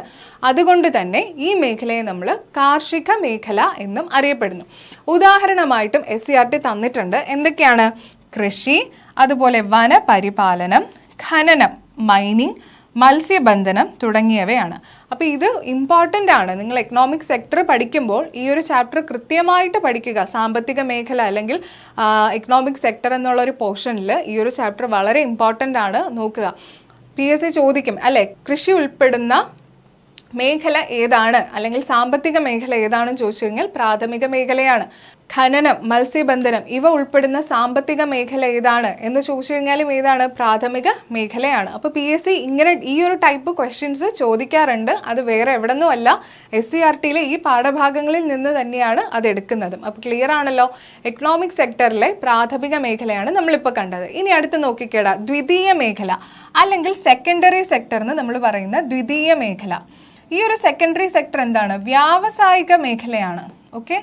അതുകൊണ്ട് തന്നെ ഈ മേഖലയെ നമ്മൾ കാർഷിക മേഖല എന്നും അറിയപ്പെടുന്നു. ഉദാഹരണമായിട്ടും SCERT തന്നിട്ടുണ്ട്. എന്തൊക്കെയാണ്? കൃഷി, അതുപോലെ വനപരിപാലനം, ഖനനം, മൈനിങ്, മത്സ്യബന്ധനം തുടങ്ങിയവയാണ്. അപ്പോൾ ഇത് ഇമ്പോർട്ടൻ്റ് ആണ്. നിങ്ങൾ എക്കണോമിക് സെക്ടർ പഠിക്കുമ്പോൾ ഈ ഒരു ചാപ്റ്റർ കൃത്യമായിട്ട് പഠിക്കുക. സാമ്പത്തിക മേഖല അല്ലെങ്കിൽ എക്കണോമിക് സെക്ടർ എന്നുള്ള ഒരു പോർഷനിൽ ഈ ഒരു ചാപ്റ്റർ വളരെ ഇമ്പോർട്ടൻ്റ് ആണ്. നോക്കുക, PSC ചോദിക്കും അല്ലേ, കൃഷി ഉൾപ്പെടുന്ന മേഖല ഏതാണ്, അല്ലെങ്കിൽ സാമ്പത്തിക മേഖല ഏതാണെന്ന് ചോദിച്ചു കഴിഞ്ഞാൽ പ്രാഥമിക മേഖലയാണ്. ഖനനം, മത്സ്യബന്ധനം ഇവ ഉൾപ്പെടുന്ന സാമ്പത്തിക മേഖല ഏതാണ് എന്ന് ചോദിച്ചു കഴിഞ്ഞാലും ഏതാണ്? പ്രാഥമിക മേഖലയാണ്. അപ്പോൾ PSC ഇങ്ങനെ ഈ ഒരു ടൈപ്പ് ക്വസ്റ്റ്യൻസ് ചോദിക്കാറുണ്ട്. അത് വേറെ എവിടെന്നുമല്ല, SCERTയിലെ ഈ പാഠഭാഗങ്ങളിൽ നിന്ന് തന്നെയാണ് അത് എടുക്കുന്നതും. അപ്പോൾ ക്ലിയർ ആണല്ലോ? എക്കണോമിക് സെക്ടറിലെ പ്രാഥമിക മേഖലയാണ് നമ്മളിപ്പോൾ കണ്ടത്. ഇനി അടുത്ത് നോക്കിക്കേടാ, ദ്വിതീയ മേഖല അല്ലെങ്കിൽ സെക്കൻഡറി സെക്ടർ എന്ന് നമ്മൾ പറയുന്ന ദ്വിതീയ മേഖല. ഈ ഒരു സെക്കൻഡറി സെക്ടർ എന്താണ്? വ്യാവസായിക മേഖലയാണ്. ഓക്കെ,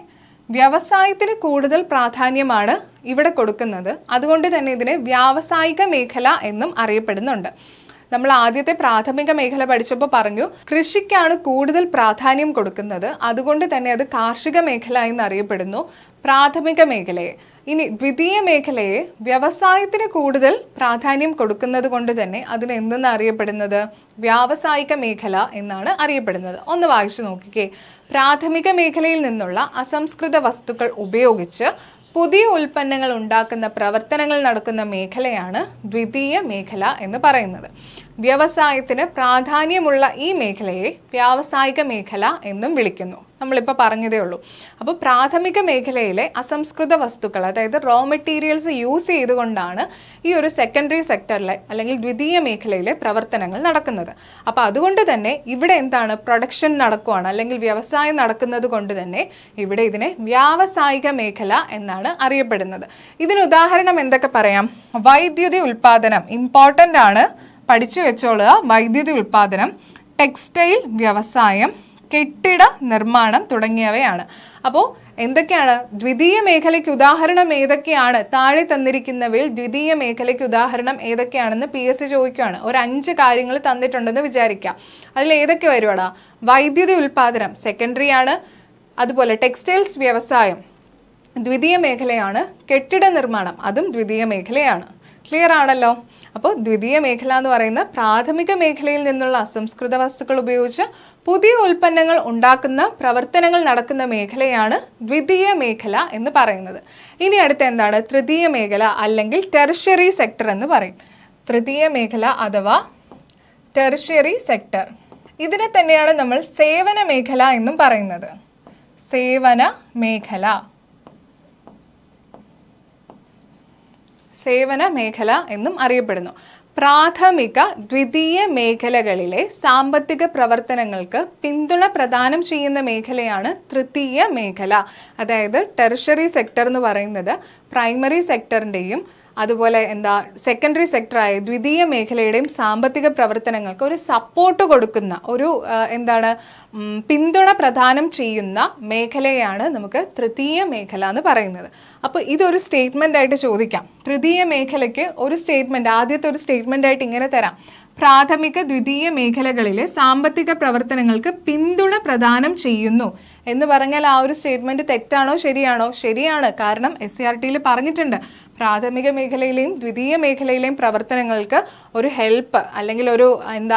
വ്യവസായത്തിന് കൂടുതൽ പ്രാധാന്യമാണ് ഇവിടെ കൊടുക്കുന്നത്. അതുകൊണ്ട് തന്നെ ഇതിനെ വ്യാവസായിക മേഖല എന്നും അറിയപ്പെടുന്നുണ്ട്. നമ്മൾ ആദ്യത്തെ പ്രാഥമിക മേഖല പഠിച്ചപ്പോൾ പറഞ്ഞു കൃഷിക്കാണ് കൂടുതൽ പ്രാധാന്യം കൊടുക്കുന്നത്. അതുകൊണ്ട് തന്നെ അത് കാർഷിക മേഖല എന്നറിയപ്പെടുന്നു പ്രാഥമിക മേഖലയെ. ഇനി ദ്വിതീയ മേഖലയെ വ്യവസായത്തിന് കൂടുതൽ പ്രാധാന്യം കൊടുക്കുന്നത് കൊണ്ട് തന്നെ അതിന് എന്തെന്ന് അറിയപ്പെടുന്നത്? വ്യാവസായിക മേഖല എന്നാണ് അറിയപ്പെടുന്നത്. ഒന്ന് വായിച്ചു നോക്കിക്കേ. പ്രാഥമിക മേഖലയിൽ നിന്നുള്ള അസംസ്കൃത വസ്തുക്കൾ ഉപയോഗിച്ച് പുതിയ ഉൽപ്പന്നങ്ങൾ ഉണ്ടാക്കുന്ന പ്രവർത്തനങ്ങൾ നടക്കുന്ന മേഖലയാണ് ദ്വിതീയ മേഖല എന്ന് പറയുന്നത്. വ്യവസായത്തിന് പ്രാധാന്യമുള്ള ഈ മേഖലയെ വ്യാവസായിക മേഖല എന്നും വിളിക്കുന്നു. നമ്മളിപ്പോൾ പറഞ്ഞതേ ഉള്ളൂ. അപ്പോൾ പ്രാഥമിക മേഖലയിലെ അസംസ്കൃത വസ്തുക്കൾ, അതായത് റോ മെറ്റീരിയൽസ് യൂസ് ചെയ്തുകൊണ്ടാണ് ഈ ഒരു സെക്കൻഡറി സെക്ടറിലെ അല്ലെങ്കിൽ ദ്വിതീയ മേഖലയിലെ പ്രവർത്തനങ്ങൾ നടക്കുന്നത്. അപ്പോൾ അതുകൊണ്ട് തന്നെ ഇവിടെ എന്താണ്? പ്രൊഡക്ഷൻ നടക്കുകയാണ്, അല്ലെങ്കിൽ വ്യവസായം നടക്കുന്നത് കൊണ്ട് തന്നെ ഇവിടെ ഇതിനെ വ്യാവസായിക മേഖല എന്നാണ് അറിയപ്പെടുന്നത്. ഇതിന് ഉദാഹരണം എന്തൊക്കെ പറയാം? വൈദ്യുതി ഉൽപാദനം ഇമ്പോർട്ടൻ്റ് ആണ്, പഠിച്ചു വെച്ചോളുക. വൈദ്യുതി ഉൽപാദനം, ടെക്സ്റ്റൈൽ വ്യവസായം, കെട്ടിട നിർമ്മാണം തുടങ്ങിയവയാണ്. അപ്പോൾ എന്തൊക്കെയാണ് ദ്വിതീയ മേഖലയ്ക്ക് ഉദാഹരണം ഏതൊക്കെയാണ്? താഴെ തന്നിരിക്കുന്നവയിൽ ദ്വിതീയ മേഖലയ്ക്ക് ഉദാഹരണം ഏതൊക്കെയാണെന്ന് PSC ചോദിക്കുകയാണ്. ഒരു 5 കാര്യങ്ങൾ തന്നിട്ടുണ്ടെന്ന് വിചാരിക്കാം. അതിൽ ഏതൊക്കെ വരുവാടാ? വൈദ്യുതി ഉൽപാദനം സെക്കൻഡറി ആണ്, അതുപോലെ ടെക്സ്റ്റൈൽസ് വ്യവസായം ദ്വിതീയ മേഖലയാണ്, കെട്ടിട നിർമ്മാണം അതും ദ്വിതീയ മേഖലയാണ്. ക്ലിയർ ആണല്ലോ? അപ്പോൾ ദ്വിതീയ മേഖല എന്ന് പറയുന്ന പ്രാഥമിക മേഖലയിൽ നിന്നുള്ള അസംസ്കൃത വസ്തുക്കൾ ഉപയോഗിച്ച് പുതിയ ഉൽപ്പന്നങ്ങൾ ഉണ്ടാക്കുന്ന പ്രവർത്തനങ്ങൾ നടക്കുന്ന മേഖലയാണ് ദ്വിതീയ മേഖല എന്ന് പറയുന്നത്. ഇനി അടുത്ത എന്താണ്? തൃതീയ മേഖല അല്ലെങ്കിൽ ടെർഷ്യറി സെക്ടർ എന്ന് പറയും. തൃതീയ മേഖല അഥവാ ടെർഷ്യറി സെക്ടർ, ഇതിനെ തന്നെയാണ് നമ്മൾ സേവന മേഖല എന്നും പറയുന്നത്. സേവന മേഖല, സേവന മേഖല എന്നും അറിയപ്പെടുന്നു. പ്രാഥമിക ദ്വിതീയ മേഖലകളിലെ സാമ്പത്തിക പ്രവർത്തനങ്ങൾക്ക് പിന്തുണ പ്രദാനം ചെയ്യുന്ന മേഖലയാണ് തൃതീയ മേഖല. അതായത് ടെർഷ്യറി സെക്ടർ എന്ന് പറയുന്നത് പ്രൈമറി സെക്ടറിൻ്റെയും അതുപോലെ സെക്കൻഡറി സെക്ടറായ ദ്വിതീയ മേഖലയുടെയും സാമ്പത്തിക പ്രവർത്തനങ്ങൾക്ക് ഒരു സപ്പോർട്ട് കൊടുക്കുന്ന ഒരു പിന്തുണ പ്രദാനം ചെയ്യുന്ന മേഖലയാണ് നമുക്ക് തൃതീയ മേഖല എന്ന് പറയുന്നത്. അപ്പോൾ ഇതൊരു സ്റ്റേറ്റ്മെന്റ് ആയിട്ട് ചോദിക്കാം. തൃതീയ മേഖലയ്ക്ക് ഒരു സ്റ്റേറ്റ്മെന്റ്, ആദ്യത്തെ ഒരു സ്റ്റേറ്റ്മെന്റ് ആയിട്ട് ഇങ്ങനെ തരാം: പ്രാഥമിക ദ്വിതീയ മേഖലകളിലെ സാമ്പത്തിക പ്രവർത്തനങ്ങൾക്ക് പിന്തുണ പ്രദാനം ചെയ്യുന്നു എന്ന് പറഞ്ഞാൽ ആ ഒരു സ്റ്റേറ്റ്മെന്റ് തെറ്റാണോ ശരിയാണോ? ശരിയാണ്. കാരണം SCERTയിൽ പറഞ്ഞിട്ടുണ്ട് പ്രാഥമിക മേഖലയിലെയും ദ്വിതീയ മേഖലയിലെയും പ്രവർത്തനങ്ങൾക്ക് ഒരു ഹെൽപ്പ് അല്ലെങ്കിൽ ഒരു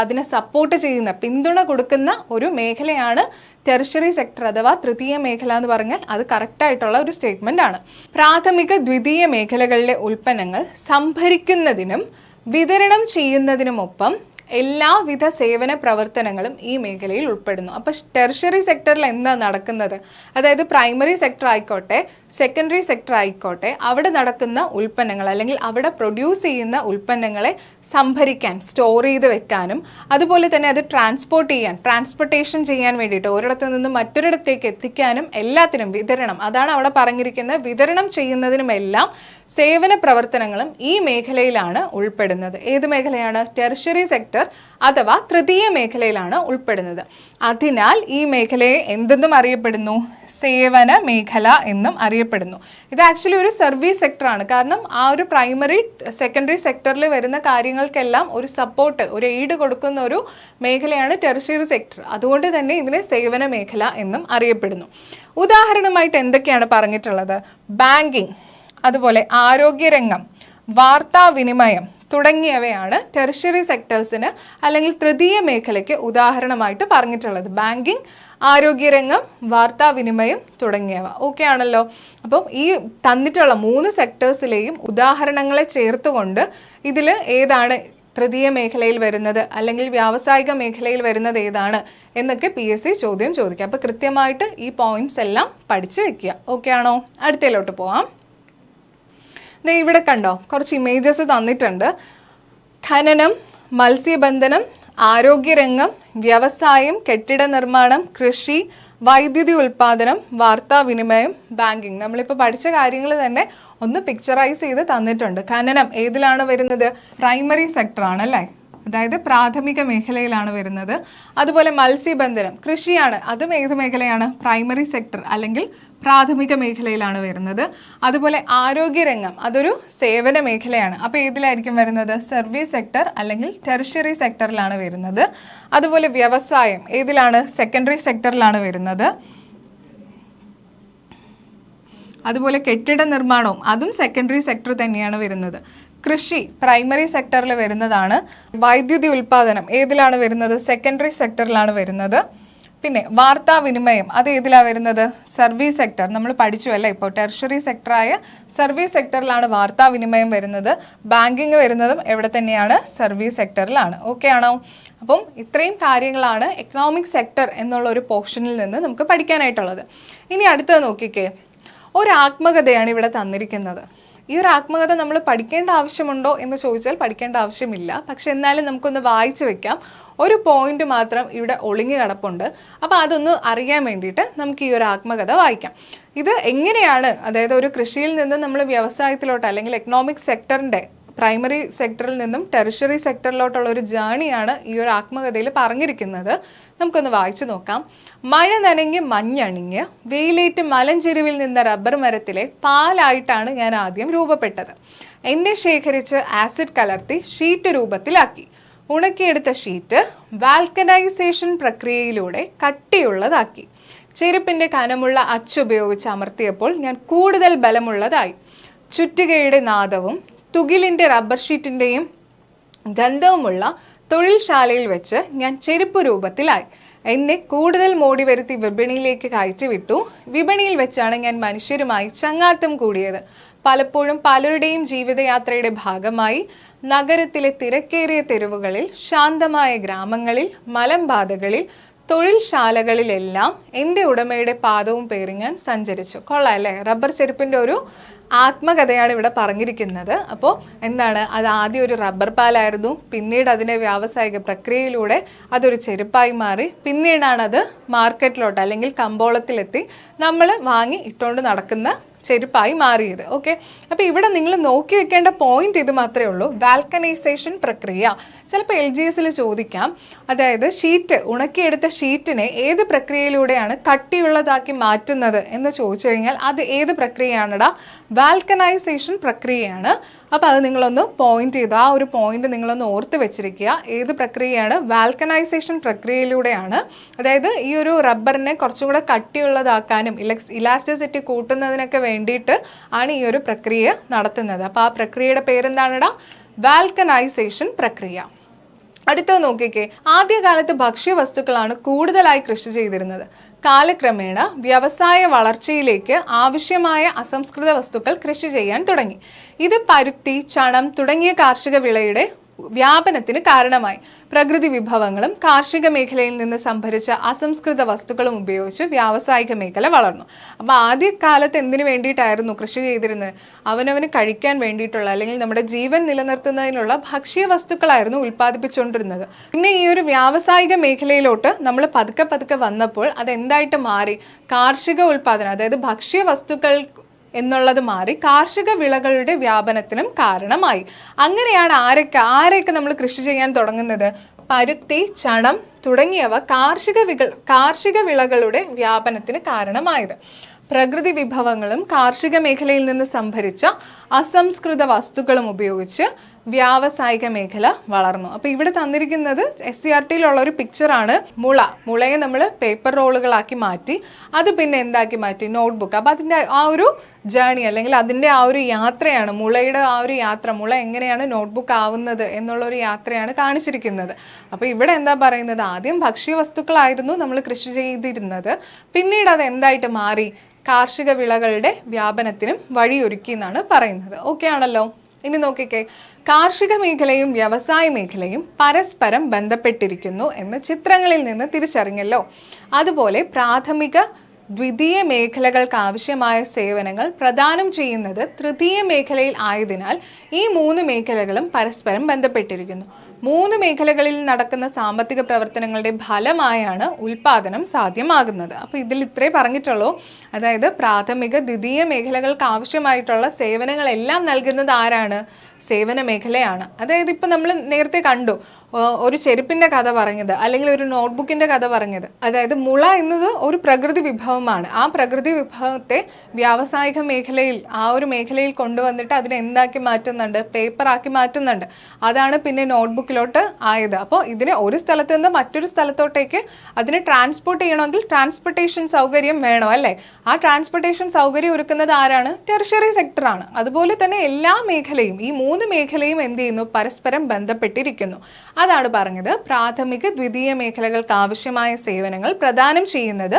അതിനെ സപ്പോർട്ട് ചെയ്യുന്ന, പിന്തുണ കൊടുക്കുന്ന ഒരു മേഖലയാണ് ടെർഷ്യറി സെക്ടർ അഥവാ തൃതീയ മേഖല എന്ന് പറഞ്ഞാൽ അത് കറക്റ്റായിട്ടുള്ള ഒരു സ്റ്റേറ്റ്മെന്റ് ആണ്. പ്രാഥമിക ദ്വിതീയ മേഖലകളിലെ ഉൽപ്പന്നങ്ങൾ സംഭരിക്കുന്നതിനും വിതരണം ചെയ്യുന്നതിനുമൊപ്പം എല്ലാവിധ സേവന പ്രവർത്തനങ്ങളും ഈ മേഖലയിൽ ഉൾപ്പെടുന്നു. അപ്പൊ ടെർഷ്യറി സെക്ടറിൽ എന്താ നടക്കുന്നത്, അതായത് പ്രൈമറി സെക്ടർ ആയിക്കോട്ടെ സെക്കൻഡറി സെക്ടർ ആയിക്കോട്ടെ, അവിടെ നടക്കുന്ന ഉൽപ്പന്നങ്ങൾ അല്ലെങ്കിൽ അവിടെ പ്രൊഡ്യൂസ് ചെയ്യുന്ന ഉൽപ്പന്നങ്ങളെ സംഭരിക്കാൻ, സ്റ്റോർ ചെയ്ത് വെക്കാനും അതുപോലെ തന്നെ അത് ട്രാൻസ്പോർട്ടേഷൻ ചെയ്യാൻ വേണ്ടിയിട്ട് ഒരിടത്തു നിന്ന് മറ്റൊരിടത്തേക്ക് എത്തിക്കാനും എല്ലാത്തിനും വിതരണം, അതാണ് അവിടെ പറഞ്ഞിരിക്കുന്നത്. വിതരണം ചെയ്യുന്നതിനുമെല്ലാം സേവന പ്രവർത്തനങ്ങളും ഈ മേഖലയിലാണ് ഉൾപ്പെടുന്നത്. ഏത് മേഖലയാണ്? ടെർഷ്യറി സെക്ടർ അഥവാ തൃതീയ മേഖലയിലാണ് ഉൾപ്പെടുന്നത്. അതിനാൽ ഈ മേഖലയെ എന്തെന്നും അറിയപ്പെടുന്നു? സേവന മേഖല എന്നും അറിയപ്പെടുന്നു. ഇത് ആക്ച്വലി ഒരു സർവീസ് സെക്ടറാണ്. കാരണം ആ ഒരു പ്രൈമറി സെക്കൻഡറി സെക്ടറിൽ വരുന്ന കാര്യങ്ങൾക്കെല്ലാം ഒരു സപ്പോർട്ട്, ഒരു എയ്ഡ് കൊടുക്കുന്ന ഒരു മേഖലയാണ് ടെർഷ്യറി സെക്ടർ. അതുകൊണ്ട് തന്നെ ഇതിനെ സേവന മേഖല എന്നും അറിയപ്പെടുന്നു. ഉദാഹരണമായിട്ട് എന്തൊക്കെയാണ് പറഞ്ഞിട്ടുള്ളത്? ബാങ്കിങ്, അതുപോലെ ആരോഗ്യരംഗം, വാർത്താവിനിമയം തുടങ്ങിയവയാണ് ടെർഷ്യറി സെക്ടേഴ്സിന് അല്ലെങ്കിൽ തൃതീയ മേഖലയ്ക്ക് ഉദാഹരണമായിട്ട് പറഞ്ഞിട്ടുള്ളത്. ബാങ്കിങ്, ആരോഗ്യരംഗം, വാർത്താവിനിമയം തുടങ്ങിയവ. ഓക്കെ ആണല്ലോ. അപ്പം ഈ തന്നിട്ടുള്ള 3 സെക്ടേഴ്സിലെയും ഉദാഹരണങ്ങളെ ചേർത്തുകൊണ്ട് ഇതിൽ ഏതാണ് തൃതീയ മേഖലയിൽ വരുന്നത് അല്ലെങ്കിൽ വ്യാവസായിക മേഖലയിൽ വരുന്നത് ഏതാണ് എന്നൊക്കെ PSC ചോദ്യം ചോദിക്കാം. അപ്പൊ കൃത്യമായിട്ട് ഈ പോയിന്റ്സ് എല്ലാം പഠിച്ചു വെക്കുക. ഓക്കെ ആണോ? അടുത്തയിലോട്ട് പോവാം. ഇവിടെ കണ്ടോ, കുറച്ച് ഇമേജസ് തന്നിട്ടുണ്ട്. ഖനനം, മത്സ്യബന്ധനം, ആരോഗ്യരംഗം, വ്യവസായം, കെട്ടിട നിർമ്മാണം, കൃഷി, വൈദ്യുതി ഉൽപാദനം, വാർത്താവിനിമയം, ബാങ്കിങ്. നമ്മളിപ്പോൾ പഠിച്ച കാര്യങ്ങൾ തന്നെ ഒന്ന് പിക്ചറൈസ് ചെയ്ത് തന്നിട്ടുണ്ട്. ഖനനം ഏതിലാണ് വരുന്നത്? പ്രൈമറി സെക്ടർ ആണ് അല്ലേ, അതായത് പ്രാഥമിക മേഖലയിലാണ് വരുന്നത്. അതുപോലെ മത്സ്യബന്ധനം, കൃഷിയാണ്, അതും ഏത് മേഖലയാണ്? പ്രൈമറി സെക്ടർ അല്ലെങ്കിൽ പ്രാഥമിക മേഖലയിലാണ് വരുന്നത്. അതുപോലെ ആരോഗ്യരംഗം, അതൊരു സേവന മേഖലയാണ്. അപ്പോൾ ഏതിലായിരിക്കും വരുന്നത്? സർവീസ് സെക്ടർ അല്ലെങ്കിൽ ടെർഷ്യറി സെക്ടറിലാണ് വരുന്നത്. അതുപോലെ വ്യവസായം ഏതിലാണ്? സെക്കൻഡറി സെക്ടറിലാണ് വരുന്നത്. അതുപോലെ കെട്ടിട നിർമ്മാണവും അതും സെക്കൻഡറി സെക്ടർ തന്നെയാണ് വരുന്നത്. കൃഷി പ്രൈമറി സെക്ടറിൽ വരുന്നതാണ്. വൈദ്യുതി ഉൽപാദനം ഏതിലാണ് വരുന്നത്? സെക്കൻഡറി സെക്ടറിലാണ് വരുന്നത്. പിന്നെ വാർത്താവിനിമയം അത് ഏതിലാണ് വരുന്നത്? Service sector. നമ്മൾ പഠിച്ചു അല്ലേ, ഇപ്പോൾ ടെർഷ്യറി സെക്ടറായ സർവീസ് സെക്ടറിലാണ് വാർത്താവിനിമയം വരുന്നത്. ബാങ്കിങ് വരുന്നതും എവിടെ തന്നെയാണ്? സർവീസ് സെക്ടറിലാണ്. ഓക്കെ ആണോ? അപ്പം ഇത്രയും കാര്യങ്ങളാണ് എക്കണോമിക് സെക്ടർ എന്നുള്ള ഒരു പോർഷനിൽ നിന്ന് നമുക്ക് പഠിക്കാനായിട്ടുള്ളത്. ഇനി അടുത്തത് നോക്കിക്കേ, ഒരു ആത്മകഥയാണ് ഇവിടെ തന്നിരിക്കുന്നത്. ഈ ഒരു ആത്മകഥ നമ്മൾ പഠിക്കേണ്ട ആവശ്യമുണ്ടോ എന്ന് ചോദിച്ചാൽ പഠിക്കേണ്ട ആവശ്യമില്ല. പക്ഷെ എന്നാലും നമുക്കൊന്ന് വായിച്ചു വെക്കാം. ഒരു പോയിന്റ് മാത്രം ഇവിടെ ഒളിഞ്ഞു കിടപ്പുണ്ട്. അപ്പോൾ അതൊന്ന് അറിയാൻ വേണ്ടിയിട്ട് നമുക്ക് ഈ ഒരു ആത്മകഥ വായിക്കാം. ഇത് എങ്ങനെയാണ്, അതായത് ഒരു കൃഷിയിൽ നിന്ന് നമ്മൾ വ്യവസായത്തിലോട്ട് അല്ലെങ്കിൽ എക്കണോമിക് സെക്ടറിൻ്റെ പ്രൈമറി സെക്ടറിൽ നിന്നും ടെറിഷറി സെക്ടറിലോട്ടുള്ള ഒരു ജേണിയാണ് ഈ ഒരു ആത്മകഥയിൽ പറഞ്ഞിരിക്കുന്നത്. നമുക്കൊന്ന് വായിച്ചു നോക്കാം. മഴ നനഞ്ഞ് മഞ്ഞണിഞ്ഞ് വെയിലേറ്റ് മലഞ്ചെരുവിൽ നിന്ന റബ്ബർ മരത്തിലെ പാലായിട്ടാണ് ഞാൻ ആദ്യം രൂപപ്പെട്ടത്. എന്നെ ശേഖരിച്ച് ആസിഡ് കലർത്തി ഷീറ്റ് രൂപത്തിലാക്കി. ഉണക്കിയെടുത്ത ഷീറ്റ് വാൽക്കനൈസേഷൻ പ്രക്രിയയിലൂടെ കട്ടിയുള്ളതാക്കി. ചെരുപ്പിന്റെ കനമുള്ള അച്ചുപയോഗിച്ച് അമർത്തിയപ്പോൾ ഞാൻ കൂടുതൽ ബലമുള്ളതായി. ചുറ്റികയുടെ നാദവും തുകിലിന്റെ റബ്ബർ ഷീറ്റിന്റെയും ഗന്ധവുമുള്ള തൊഴിൽശാലയിൽ വെച്ച് ഞാൻ ചെരുപ്പ് രൂപത്തിലായി. എന്നെ കൂടുതൽ മോടി വരുത്തി വിപണിയിലേക്ക് കയറ്റിവിട്ടു. വിപണിയിൽ വെച്ചാണ് ഞാൻ മനുഷ്യരുമായി ചങ്ങാത്തം കൂടിയത്. പലപ്പോഴും പലരുടെയും ജീവിതയാത്രയുടെ ഭാഗമായി നഗരത്തിലെ തിരക്കേറിയ തെരുവുകളിൽ, ശാന്തമായ ഗ്രാമങ്ങളിൽ, മലമ്പാതകളിൽ, തൊഴിൽശാലകളിലെല്ലാം എൻ്റെ ഉടമയുടെ പാദവും പേറി ഞാൻ സഞ്ചരിച്ചു. കൊള്ളാം അല്ലേ? റബ്ബർ ചെരുപ്പിൻ്റെ ഒരു ആത്മകഥയാണ് ഇവിടെ പറഞ്ഞിരിക്കുന്നത്. അപ്പോൾ എന്താണ്, അത് ആദ്യം ഒരു റബ്ബർ പാലായിരുന്നു, പിന്നീട് അതിനെ വ്യാവസായിക പ്രക്രിയയിലൂടെ അതൊരു ചെരുപ്പായി മാറി, പിന്നീടാണ് അത് മാർക്കറ്റിലോട്ട് അല്ലെങ്കിൽ കമ്പോളത്തിലെത്തി നമ്മൾ വാങ്ങി ഇട്ടുകൊണ്ട് നടക്കുന്ന ചെരുപ്പായി മാറിയത്. ഓക്കെ, അപ്പോൾ ഇവിടെ നിങ്ങൾ നോക്കി വെക്കേണ്ട പോയിന്റ് ഇത് മാത്രമേ ഉള്ളൂ, വാൽക്കനൈസേഷൻ പ്രക്രിയ. ചിലപ്പോൾ LGSൽ ചോദിക്കാം, അതായത് ഷീറ്റ്, ഉണക്കിയെടുത്ത ഷീറ്റിനെ ഏത് പ്രക്രിയയിലൂടെയാണ് കട്ടിയുള്ളതാക്കി മാറ്റുന്നത് എന്ന് ചോദിച്ചു കഴിഞ്ഞാൽ അത് ഏത് പ്രക്രിയയാണെടാ? വാൽക്കനൈസേഷൻ പ്രക്രിയയാണ്. അപ്പോൾ അത് നിങ്ങളൊന്ന് പോയിന്റ് ചെയ്ത് ആ ഒരു പോയിന്റ് നിങ്ങളൊന്ന് ഓർത്ത് വെച്ചിരിക്കുക. ഏത് പ്രക്രിയയാണ്? വാൽക്കനൈസേഷൻ പ്രക്രിയയിലൂടെയാണ്. അതായത് ഈ ഒരു റബ്ബറിനെ കുറച്ചും കൂടെ കട്ടിയുള്ളതാക്കാനും ഇലാസ്റ്റിസിറ്റി കൂട്ടുന്നതിനൊക്കെ വേണ്ടിയിട്ട് ആണ് ഈ ഒരു പ്രക്രിയ നടത്തുന്നത്. അപ്പോൾ ആ പ്രക്രിയയുടെ പേരെന്താണെടാ? വാൽക്കനൈസേഷൻ പ്രക്രിയ. അടുത്തത് നോക്കിക്കേ, ആദ്യകാലത്ത് ഭക്ഷ്യവസ്തുക്കളാണ് കൂടുതലായി കൃഷി ചെയ്തിരുന്നത്. കാലക്രമേണ വ്യവസായ വളർച്ചയിലേക്ക് ആവശ്യമായ അസംസ്കൃത വസ്തുക്കൾ കൃഷി ചെയ്യാൻ തുടങ്ങി. ഇത് പരുത്തി, ചണം തുടങ്ങിയ കാർഷിക വിളയുടെ വ്യാപനത്തിന് കാരണമായി. പ്രകൃതി വിഭവങ്ങളും കാർഷിക മേഖലയിൽ നിന്ന് സംഭരിച്ച അസംസ്കൃത വസ്തുക്കളും ഉപയോഗിച്ച് വ്യാവസായിക മേഖല വളർന്നു. അപ്പൊ ആദ്യകാലത്ത് എന്തിനു വേണ്ടിയിട്ടായിരുന്നു കൃഷി ചെയ്തിരുന്നത്? അവനവന് കഴിക്കാൻ വേണ്ടിയിട്ടുള്ള അല്ലെങ്കിൽ നമ്മുടെ ജീവൻ നിലനിർത്തുന്നതിനുള്ള ഭക്ഷ്യ വസ്തുക്കളായിരുന്നു ഉൽപ്പാദിപ്പിച്ചുകൊണ്ടിരുന്നത്. പിന്നെ ഈ ഒരു വ്യാവസായിക മേഖലയിലോട്ട് നമ്മൾ പതുക്കെ പതുക്കെ വന്നപ്പോൾ അതെന്തായിട്ട് മാറി? കാർഷിക ഉൽപ്പാദനം, അതായത് ഭക്ഷ്യ വസ്തുക്കൾ എന്നുള്ളത് മാറി കാർഷിക വിളകളുടെ വ്യാപനത്തിനും കാരണമായി. അങ്ങനെയാണ് ആരൊക്കെ നമ്മൾ കൃഷി ചെയ്യാൻ തുടങ്ങുന്നത്? പരുത്തി, ചണം തുടങ്ങിയവ കാർഷിക വിളകളുടെ വ്യാപനത്തിന് കാരണമായത്. പ്രകൃതി വിഭവങ്ങളും കാർഷിക മേഖലയിൽ നിന്ന് സംഭരിച്ച അസംസ്കൃത വസ്തുക്കളും ഉപയോഗിച്ച് വ്യാവസായിക മേഖല വളർന്നു. അപ്പൊ ഇവിടെ തന്നിരിക്കുന്നത് SCERTയിലുള്ള ഒരു പിക്ചറാണ്. മുളയെ നമ്മൾ പേപ്പർ റോളുകളാക്കി മാറ്റി അത് പിന്നെ എന്താക്കി മാറ്റി? നോട്ട്ബുക്ക്. അപ്പൊ അതിന്റെ ആ ഒരു ജേണി അല്ലെങ്കിൽ അതിന്റെ ആ ഒരു യാത്രയാണ്, മുളയുടെ ആ ഒരു യാത്ര, മുള എങ്ങനെയാണ് നോട്ട്ബുക്ക് ആവുന്നത് എന്നുള്ള ഒരു യാത്രയാണ് കാണിച്ചിരിക്കുന്നത്. അപ്പൊ ഇവിടെ എന്താ പറയുന്നത്? ആദ്യം ഭക്ഷ്യവസ്തുക്കളായിരുന്നു നമ്മൾ കൃഷി ചെയ്തിരുന്നത്, പിന്നീട് അത് എന്തായിട്ട് മാറി? കാർഷിക വിളകളുടെ വ്യാപനത്തിനും വഴിയൊരുക്കി എന്നാണ് പറയുന്നത്. ഓക്കെ ആണല്ലോ? ഇനി നോക്കിക്കേ, കാർഷിക മേഖലയും വ്യവസായ മേഖലയും പരസ്പരം ബന്ധപ്പെട്ടിരിക്കുന്നു എന്ന് ചിത്രങ്ങളിൽ നിന്ന് തിരിച്ചറിഞ്ഞല്ലോ. അതുപോലെ പ്രാഥമിക ദ്വിതീയ മേഖലകൾക്ക് ആവശ്യമായ സേവനങ്ങൾ പ്രദാനം ചെയ്യുന്നത് തൃതീയ മേഖലയിൽ ആയതിനാൽ ഈ മൂന്ന് മേഖലകളും പരസ്പരം ബന്ധപ്പെട്ടിരിക്കുന്നു. മൂന്ന് മേഖലകളിൽ നടക്കുന്ന സാമ്പത്തിക പ്രവർത്തനങ്ങളുടെ ഫലമായാണ് ഉൽപാദനം സാധ്യമാകുന്നത്. അപ്പൊ ഇതിൽ ഇത്രേ പറഞ്ഞിട്ടുള്ളൂ. അതായത് പ്രാഥമിക ദ്വിതീയ മേഖലകൾക്ക് ആവശ്യമായിട്ടുള്ള സേവനങ്ങളെല്ലാം നൽകുന്നത് ആരാണ്? സേവന മേഖലയാണ്. അതായത് ഇപ്പൊ നമ്മൾ നേരത്തെ കണ്ടു ഒരു ചെരുപ്പിന്റെ കഥ പറഞ്ഞത്, അല്ലെങ്കിൽ ഒരു നോട്ട്ബുക്കിന്റെ കഥ പറഞ്ഞത്. അതായത് മുള എന്നത് ഒരു പ്രകൃതി വിഭവമാണ്. ആ പ്രകൃതി വിഭവത്തെ വ്യാവസായിക മേഖലയിൽ, ആ ഒരു മേഖലയിൽ കൊണ്ടുവന്നിട്ട് അതിനെ എന്താക്കി മാറ്റുന്നുണ്ട്? പേപ്പർ ആക്കി മാറ്റുന്നുണ്ട്. അതാണ് പിന്നെ നോട്ട്ബുക്കിലോട്ട് ആയത്. അപ്പോൾ ഇതിനെ ഒരു സ്ഥലത്ത് നിന്ന് മറ്റൊരു സ്ഥലത്തോട്ടേക്ക് അതിനെ ട്രാൻസ്പോർട്ട് ചെയ്യണമെങ്കിൽ ട്രാൻസ്പോർട്ടേഷൻ സൗകര്യം വേണം, അല്ലേ? ആ ട്രാൻസ്പോർട്ടേഷൻ സൗകര്യം ഒരുക്കുന്നത് ആരാണ്? ടെറിഷറി സെക്ടറാണ്. അതുപോലെ തന്നെ എല്ലാ മേഖലയും, ഈ മൂന്ന് മേഖലയും എന്ത് ചെയ്യുന്നു? പരസ്പരം ബന്ധപ്പെട്ടിരിക്കുന്നു. അതാണ് പറഞ്ഞത്. പ്രാഥമിക ദ്വിതീയ മേഖലകൾക്ക് ആവശ്യമായ സേവനങ്ങൾ പ്രദാനം ചെയ്യുന്നത്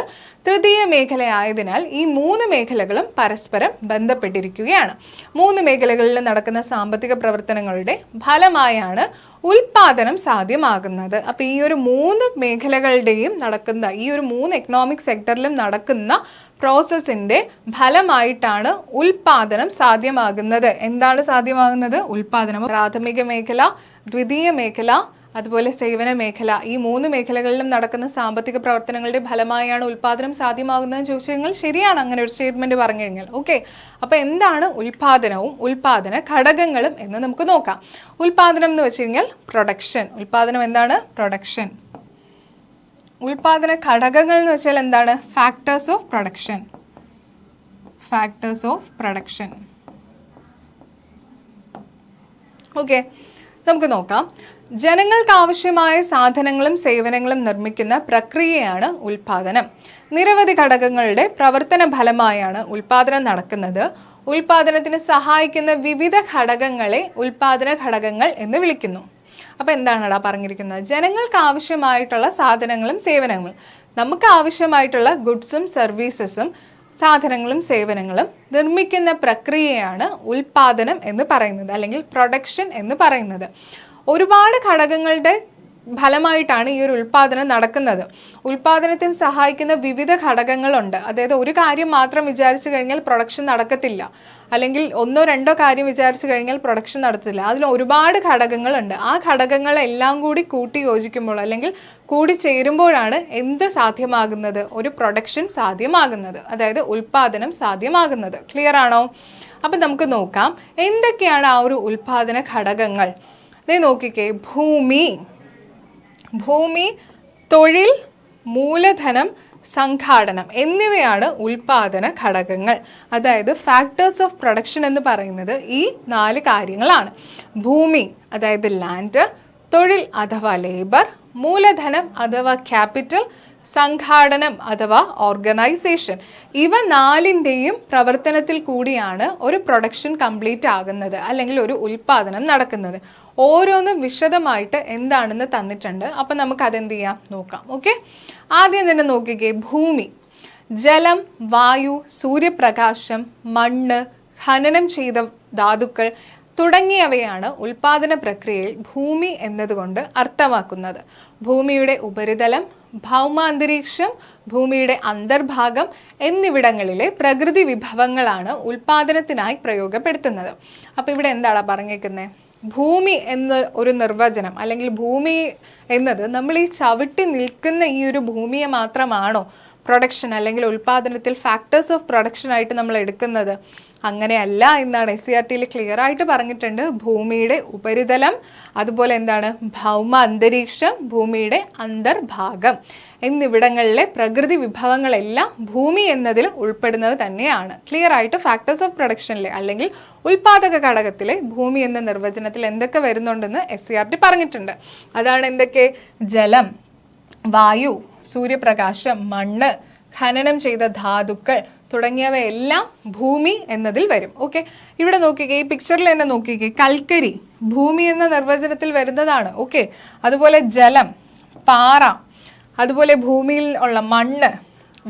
തൃതീയ മേഖലയായതിനാൽ ഈ മൂന്ന് മേഖലകളും പരസ്പരം ബന്ധപ്പെട്ടിരിക്കുകയാണ്. മൂന്ന് മേഖലകളിൽ നടക്കുന്ന സാമ്പത്തിക പ്രവർത്തനങ്ങളുടെ ഫലമായാണ് ഉൽപാദനം സാധ്യമാകുന്നത്. അപ്പൊ ഈ ഒരു മൂന്ന് മേഖലകളുടെയും നടക്കുന്ന, ഈ ഒരു മൂന്ന് എക്കണോമിക് സെക്ടറിലും നടക്കുന്ന പ്രോസസ്സിന്റെ ഫലമായിട്ടാണ് ഉൽപാദനം സാധ്യമാകുന്നത്. എന്താണ് സാധ്യമാകുന്നത്? ഉൽപാദനം. പ്രാഥമിക മേഖല, ദ്വിതീയ മേഖല, അതുപോലെ സേവന മേഖല, ഈ മൂന്ന് മേഖലകളിലും നടക്കുന്ന സാമ്പത്തിക പ്രവർത്തനങ്ങളുടെ ഫലമായാണ് ഉൽപാദനം സാധ്യമാകുന്നതെന്ന് ചോദിച്ചു കഴിഞ്ഞാൽ ശരിയാണ്, അങ്ങനെ ഒരു സ്റ്റേറ്റ്മെന്റ് പറഞ്ഞു കഴിഞ്ഞാൽ. ഓക്കെ, അപ്പൊ എന്താണ് ഉൽപാദനവും ഉൽപാദന ഘടകങ്ങളും എന്ന് നമുക്ക് നോക്കാം. ഉൽപാദനം എന്ന് വെച്ച് കഴിഞ്ഞാൽ പ്രൊഡക്ഷൻ. ഉൽപാദനം എന്താണ്? പ്രൊഡക്ഷൻ. ഉൽപാദന ഘടകങ്ങൾ എന്ന് വെച്ചാൽ എന്താണ്? Factors of production. Factors of production. Okay, നമുക്ക് നോക്കാം. ജനങ്ങൾക്ക് ആവശ്യമായ സാധനങ്ങളും സേവനങ്ങളും നിർമ്മിക്കുന്ന പ്രക്രിയയാണ് ഉൽപാദനം. നിരവധി ഘടകങ്ങളുടെ പ്രവർത്തന ഫലമായാണ് ഉൽപാദനം നടക്കുന്നത്. ഉൽപാദനത്തിന് സഹായിക്കുന്ന വിവിധ ഘടകങ്ങളെ ഉൽപാദന ഘടകങ്ങൾ എന്ന് വിളിക്കുന്നു. അപ്പൊ എന്താണടാ പറഞ്ഞിരിക്കുന്നത്? ജനങ്ങൾക്ക് ആവശ്യമായിട്ടുള്ള സാധനങ്ങളും സേവനങ്ങളും, നമുക്ക് ആവശ്യമായിട്ടുള്ള ഗുഡ്സും സർവീസസും സാധനങ്ങളും സേവനങ്ങളും നിർമ്മിക്കുന്ന പ്രക്രിയയാണ് ഉൽപാദനം എന്ന് പറയുന്നത്, അല്ലെങ്കിൽ പ്രൊഡക്ഷൻ എന്ന് പറയുന്നത്. ഒരുപാട് ഘടകങ്ങളുടെ ഫലമായിട്ടാണ് ഈ ഒരു ഉൽപാദനം നടക്കുന്നത്. ഉൽപാദനത്തിന് സഹായിക്കുന്ന വിവിധ ഘടകങ്ങളുണ്ട്. അതായത് ഒരു കാര്യം മാത്രം വിചാരിച്ചു കഴിഞ്ഞാൽ പ്രൊഡക്ഷൻ നടക്കത്തില്ല, അല്ലെങ്കിൽ ഒന്നോ രണ്ടോ കാര്യം വിചാരിച്ചു കഴിഞ്ഞാൽ പ്രൊഡക്ഷൻ നടത്തില്ല. അതിൽ ഒരുപാട് ഘടകങ്ങളുണ്ട്. ആ ഘടകങ്ങളെല്ലാം കൂടി കൂട്ടി യോജിക്കുമ്പോൾ അല്ലെങ്കിൽ കൂടി ചേരുമ്പോഴാണ് എന്ത് സാധ്യമാകുന്നത്? ഒരു പ്രൊഡക്ഷൻ സാധ്യമാകുന്നത്, അതായത് ഉൽപാദനം സാധ്യമാകുന്നത്. ക്ലിയർ ആണോ? അപ്പം നമുക്ക് നോക്കാം എന്തൊക്കെയാണ് ആ ഒരു ഉൽപാദന ഘടകങ്ങൾ. ദേ നോക്കിക്കേ, ഭൂമി, തൊഴിൽ, മൂലധനം, സംഘാടനം എന്നിവയാണ് ഉൽപാദന ഘടകങ്ങൾ. അതായത് ഫാക്ടേഴ്സ് ഓഫ് പ്രൊഡക്ഷൻ എന്ന് പറയുന്നത് ഈ 4 കാര്യങ്ങളാണ്. ഭൂമി അതായത് ലാൻഡ്, തൊഴിൽ അഥവാ ലേബർ, മൂലധനം അഥവാ ക്യാപിറ്റൽ, സംഘാടനം അഥവാ ഓർഗനൈസേഷൻ. ഇവ 4ന്റെയും പ്രവർത്തനത്തിൽ കൂടിയാണ് ഒരു പ്രൊഡക്ഷൻ കംപ്ലീറ്റ് ആകുന്നത്, അല്ലെങ്കിൽ ഒരു ഉൽപാദനം നടക്കുന്നത്. ഓരോന്നും വിശദമായിട്ട് എന്താണെന്ന് തന്നിട്ടുണ്ട്. അപ്പം നമുക്ക് അതെന്ത് ചെയ്യാം നോക്കാം. ഓക്കെ, ആദ്യം തന്നെ നോക്കിക്കേ, ഭൂമി, ജലം, വായു, സൂര്യപ്രകാശം, മണ്ണ്, ഖനനം ചെയ്ത ധാതുക്കൾ തുടങ്ങിയവയാണ് ഉൽപാദന പ്രക്രിയയിൽ ഭൂമി എന്നതുകൊണ്ട് അർത്ഥമാക്കുന്നത്. ഭൂമിയുടെ ഉപരിതലം, ഭൗമാന്തരീക്ഷം, ഭൂമിയുടെ അന്തർഭാഗം എന്നിവിടങ്ങളിലെ പ്രകൃതി വിഭവങ്ങളാണ് ഉൽപാദനത്തിനായി പ്രയോഗപ്പെടുത്തുന്നത്. അപ്പൊ ഇവിടെ എന്താണ് പറഞ്ഞേക്കുന്നത്? ഭൂമി എന്ന ഒരു നിർവചനം അല്ലെങ്കിൽ ഭൂമി എന്നത് നമ്മൾ ഈ ചവിട്ടി നിൽക്കുന്ന ഈ ഒരു ഭൂമിയെ മാത്രമാണോ പ്രൊഡക്ഷൻ അല്ലെങ്കിൽ ഉൽപാദനത്തിൽ ഫാക്ടേഴ്സ് ഓഫ് പ്രൊഡക്ഷൻ ആയിട്ട് നമ്മൾ എടുക്കുന്നത്? അങ്ങനെയല്ല എന്നാണ് SCERT ക്ലിയർ ആയിട്ട് പറഞ്ഞിട്ടുണ്ട്. ഭൂമിയുടെ ഉപരിതലം, അതുപോലെ എന്താണ് ഭൗമ അന്തരീക്ഷം, ഭൂമിയുടെ അന്തർഭാഗം എന്നിവിടങ്ങളിലെ പ്രകൃതി വിഭവങ്ങളെല്ലാം ഭൂമി എന്നതിൽ ഉൾപ്പെടുന്നത് തന്നെയാണ്. ക്ലിയർ ആയിട്ട് ഫാക്ടേഴ്സ് ഓഫ് പ്രൊഡക്ഷനിലെ അല്ലെങ്കിൽ ഉൽപാദക ഘടകത്തിലെ ഭൂമി എന്ന നിർവചനത്തിൽ എന്തൊക്കെ വരുന്നുണ്ടെന്ന് SCERT പറഞ്ഞിട്ടുണ്ട്. അതാണ് എന്തൊക്കെ? ജലം, വായു, സൂര്യപ്രകാശം, മണ്ണ്, ഖനനം ചെയ്ത ധാതുക്കൾ തുടങ്ങിയവയെല്ലാം ഭൂമി എന്നതിൽ വരും. ഓക്കെ, ഇവിടെ നോക്കിക്കേ, ഈ പിക്ചറിൽ തന്നെ നോക്കിക്കേ, കൽക്കരി ഭൂമി എന്ന നിർവചനത്തിൽ വരുന്നതാണ്. ഓക്കെ, അതുപോലെ ജലം, പാറ, അതുപോലെ ഭൂമിയിൽ ഉള്ള മണ്ണ്,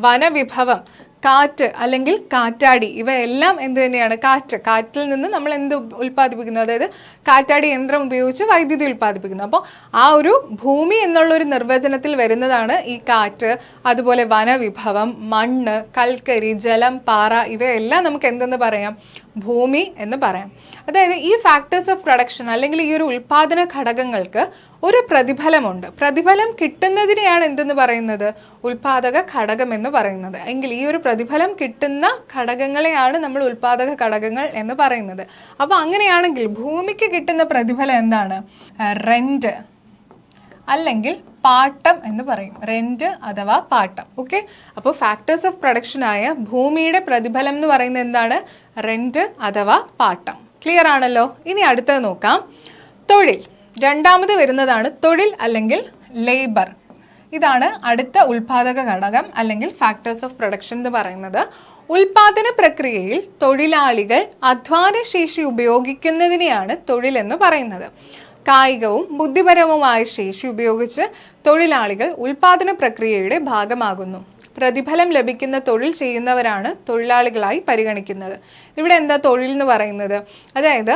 വനവിഭവം, കാറ്റ് അല്ലെങ്കിൽ കാറ്റാടി, ഇവയെല്ലാം എന്ത് തന്നെയാണ്? കാറ്റിൽ നിന്ന് നമ്മൾ എന്ത് ഉൽപ്പാദിപ്പിക്കുന്നു? അതായത് കാറ്റാടി യന്ത്രം ഉപയോഗിച്ച് വൈദ്യുതി ഉൽപ്പാദിപ്പിക്കുന്നു. അപ്പോൾ ആ ഒരു ഭൂമി എന്നുള്ള ഒരു നിർവചനത്തിൽ വരുന്നതാണ് ഈ കാറ്റ്, അതുപോലെ വനവിഭവം, മണ്ണ്, കൽക്കരി, ജലം, പാറ, ഇവയെല്ലാം നമുക്ക് എന്തെന്ന് പറയാം? ഭൂമി എന്ന് പറയാം. അതായത് ഈ ഫാക്ടേഴ്സ് ഓഫ് പ്രൊഡക്ഷൻ അല്ലെങ്കിൽ ഈ ഒരു ഉൽപാദന ഘടകങ്ങൾക്ക് ഒരു പ്രതിഫലമുണ്ട്. പ്രതിഫലം കിട്ടുന്നതിനെയാണ് എന്തെന്ന് പറയുന്നത്? ഉൽപാദക ഘടകം എന്ന് പറയുന്നത്. എങ്കിൽ ഈ ഒരു പ്രതിഫലം കിട്ടുന്ന ഘടകങ്ങളെയാണ് നമ്മൾ ഉൽപാദക ഘടകങ്ങൾ എന്ന് പറയുന്നത്. അപ്പൊ അങ്ങനെയാണെങ്കിൽ ഭൂമിക്ക് കിട്ടുന്ന പ്രതിഫലം എന്താണ്? റെന്റ് അല്ലെങ്കിൽ പാട്ടം എന്ന് പറയും. റെന്റ് അഥവാ പാട്ടം. ഓക്കെ, അപ്പോൾ ഫാക്ടേഴ്സ് ഓഫ് പ്രൊഡക്ഷൻ ആയ ഭൂമിയുടെ പ്രതിഫലം എന്ന് പറയുന്നത് എന്താണ്? റെന്റ് അഥവാ പാട്ടം. ക്ലിയർ ആണല്ലോ? ഇനി അടുത്തത് നോക്കാം, തൊഴിൽ. രണ്ടാമത് വരുന്നതാണ് തൊഴിൽ അല്ലെങ്കിൽ ലേബർ. ഇതാണ് അടുത്ത ഉൽപാദക ഘടകം അല്ലെങ്കിൽ ഫാക്ടേഴ്സ് ഓഫ് പ്രൊഡക്ഷൻ എന്ന് പറയുന്നത്. ഉൽപാദന പ്രക്രിയയിൽ തൊഴിലാളികൾ അധ്വാനശേഷി ഉപയോഗിക്കുന്നതിനെയാണ് തൊഴിൽ എന്ന് പറയുന്നത്. കായികവും ബുദ്ധിപരവുമായ ശേഷി ഉപയോഗിച്ച് തൊഴിലാളികൾ ഉൽപാദന പ്രക്രിയയുടെ ഭാഗമാകുന്നു. പ്രതിഫലം ലഭിക്കുന്ന തൊഴിൽ ചെയ്യുന്നവരാണ് തൊഴിലാളികളായി പരിഗണിക്കുന്നത്. ഇവിടെ എന്താ തൊഴിൽ എന്ന് പറയുന്നത്? അതായത്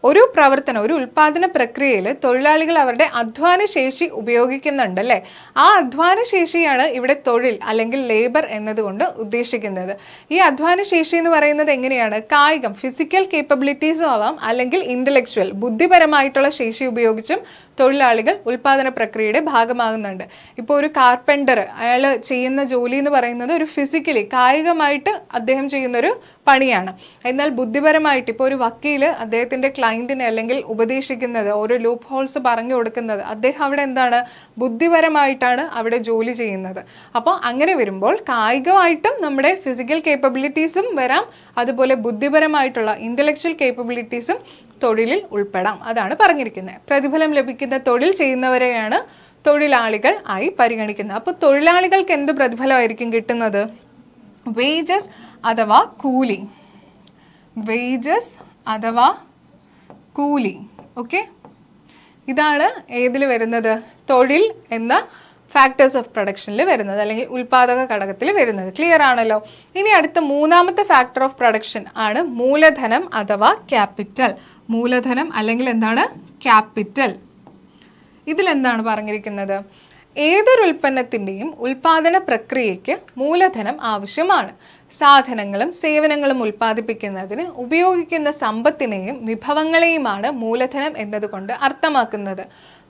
ഒരു പ്രവർത്തനം, ഒരു ഉൽപാദന പ്രക്രിയയിൽ തൊഴിലാളികൾ അവരുടെ അധ്വാന ശേഷി ഉപയോഗിക്കുന്നുണ്ട് അല്ലേ? ആ അധ്വാന ശേഷിയാണ് ഇവിടെ തൊഴിൽ അല്ലെങ്കിൽ ലേബർ എന്നതുകൊണ്ട് ഉദ്ദേശിക്കുന്നത്. ഈ അധ്വാന ശേഷി എന്ന് പറയുന്നത് എങ്ങനെയാണ്? കായികം, ഫിസിക്കൽ കേപ്പബിലിറ്റീസും ആവാം, അല്ലെങ്കിൽ ഇന്റലക്ച്വൽ, ബുദ്ധിപരമായിട്ടുള്ള ശേഷി ഉപയോഗിച്ചും തൊഴിലാളികൾ ഉൽപാദന പ്രക്രിയയുടെ ഭാഗമാകുന്നുണ്ട്. ഇപ്പോൾ ഒരു കാർപ്പൻറ്റർ, അയാൾ ചെയ്യുന്ന ജോലി എന്ന് പറയുന്നത് ഒരു ഫിസിക്കലി, കായികമായിട്ട് അദ്ദേഹം ചെയ്യുന്നൊരു പണിയാണ്. എന്നാൽ ബുദ്ധിപരമായിട്ട് ഇപ്പോൾ ഒരു വക്കീൽ അദ്ദേഹത്തിന്റെ ക്ലയന്റിനെ അല്ലെങ്കിൽ ഉപദേശിക്കുന്നത്, ഓരോ ലൂപ്പ് ഹോൾസ് പറഞ്ഞു കൊടുക്കുന്നത്, അദ്ദേഹം അവിടെ എന്താണ്? ബുദ്ധിപരമായിട്ടാണ് അവിടെ ജോലി ചെയ്യുന്നത്. അപ്പോൾ അങ്ങനെ വരുമ്പോൾ കായികമായിട്ടും നമ്മുടെ ഫിസിക്കൽ കേപ്പബിലിറ്റീസും വരാം, അതുപോലെ ബുദ്ധിപരമായിട്ടുള്ള ഇന്റലക്ച്വൽ കേപ്പബിലിറ്റീസും തൊഴിലിൽ ഉൾപ്പെടാം. അതാണ് പറഞ്ഞിരിക്കുന്നത്. പ്രതിഫലം ലഭിക്കുന്ന തൊഴിൽ ചെയ്യുന്നവരെയാണ് തൊഴിലാളികൾ ആയി പരിഗണിക്കുന്നത്. അപ്പോൾ തൊഴിലാളികൾക്ക് എന്ത് പ്രതിഫലമായിരിക്കും കിട്ടുന്നത്? വേജസ് അഥവാ കൂലി. വേജസ് അഥവാ കൂലി. ഓക്കെ, ഇതാണ് ഏതിൽ വരുന്നത്? തൊഴിൽ എന്ന ഫാക്ടേഴ്സ് ഓഫ് പ്രൊഡക്ഷനിൽ വരുന്നത് അല്ലെങ്കിൽ ഉൽപാദക ഘടകത്തിൽ വരുന്നത്. ക്ലിയർ ആണല്ലോ? ഇനി അടുത്ത മൂന്നാമത്തെ ഫാക്ടർ ഓഫ് പ്രൊഡക്ഷൻ ആണ് മൂലധനം അഥവാ ക്യാപിറ്റൽ. മൂലധനം അല്ലെങ്കിൽ എന്താണ്? ക്യാപിറ്റൽ. ഇതിലെന്താണ് പറഞ്ഞിരിക്കുന്നത്? ഏതൊരു ഉൽപ്പന്നത്തിൻ്റെയും ഉൽപാദന പ്രക്രിയയ്ക്ക് മൂലധനം ആവശ്യമാണ്. സാധനങ്ങളും സേവനങ്ങളും ഉൽപ്പാദിപ്പിക്കുന്നതിന് ഉപയോഗിക്കുന്ന സമ്പത്തിനെയും വിഭവങ്ങളെയുമാണ് മൂലധനം എന്നതുകൊണ്ട് അർത്ഥമാക്കുന്നത്.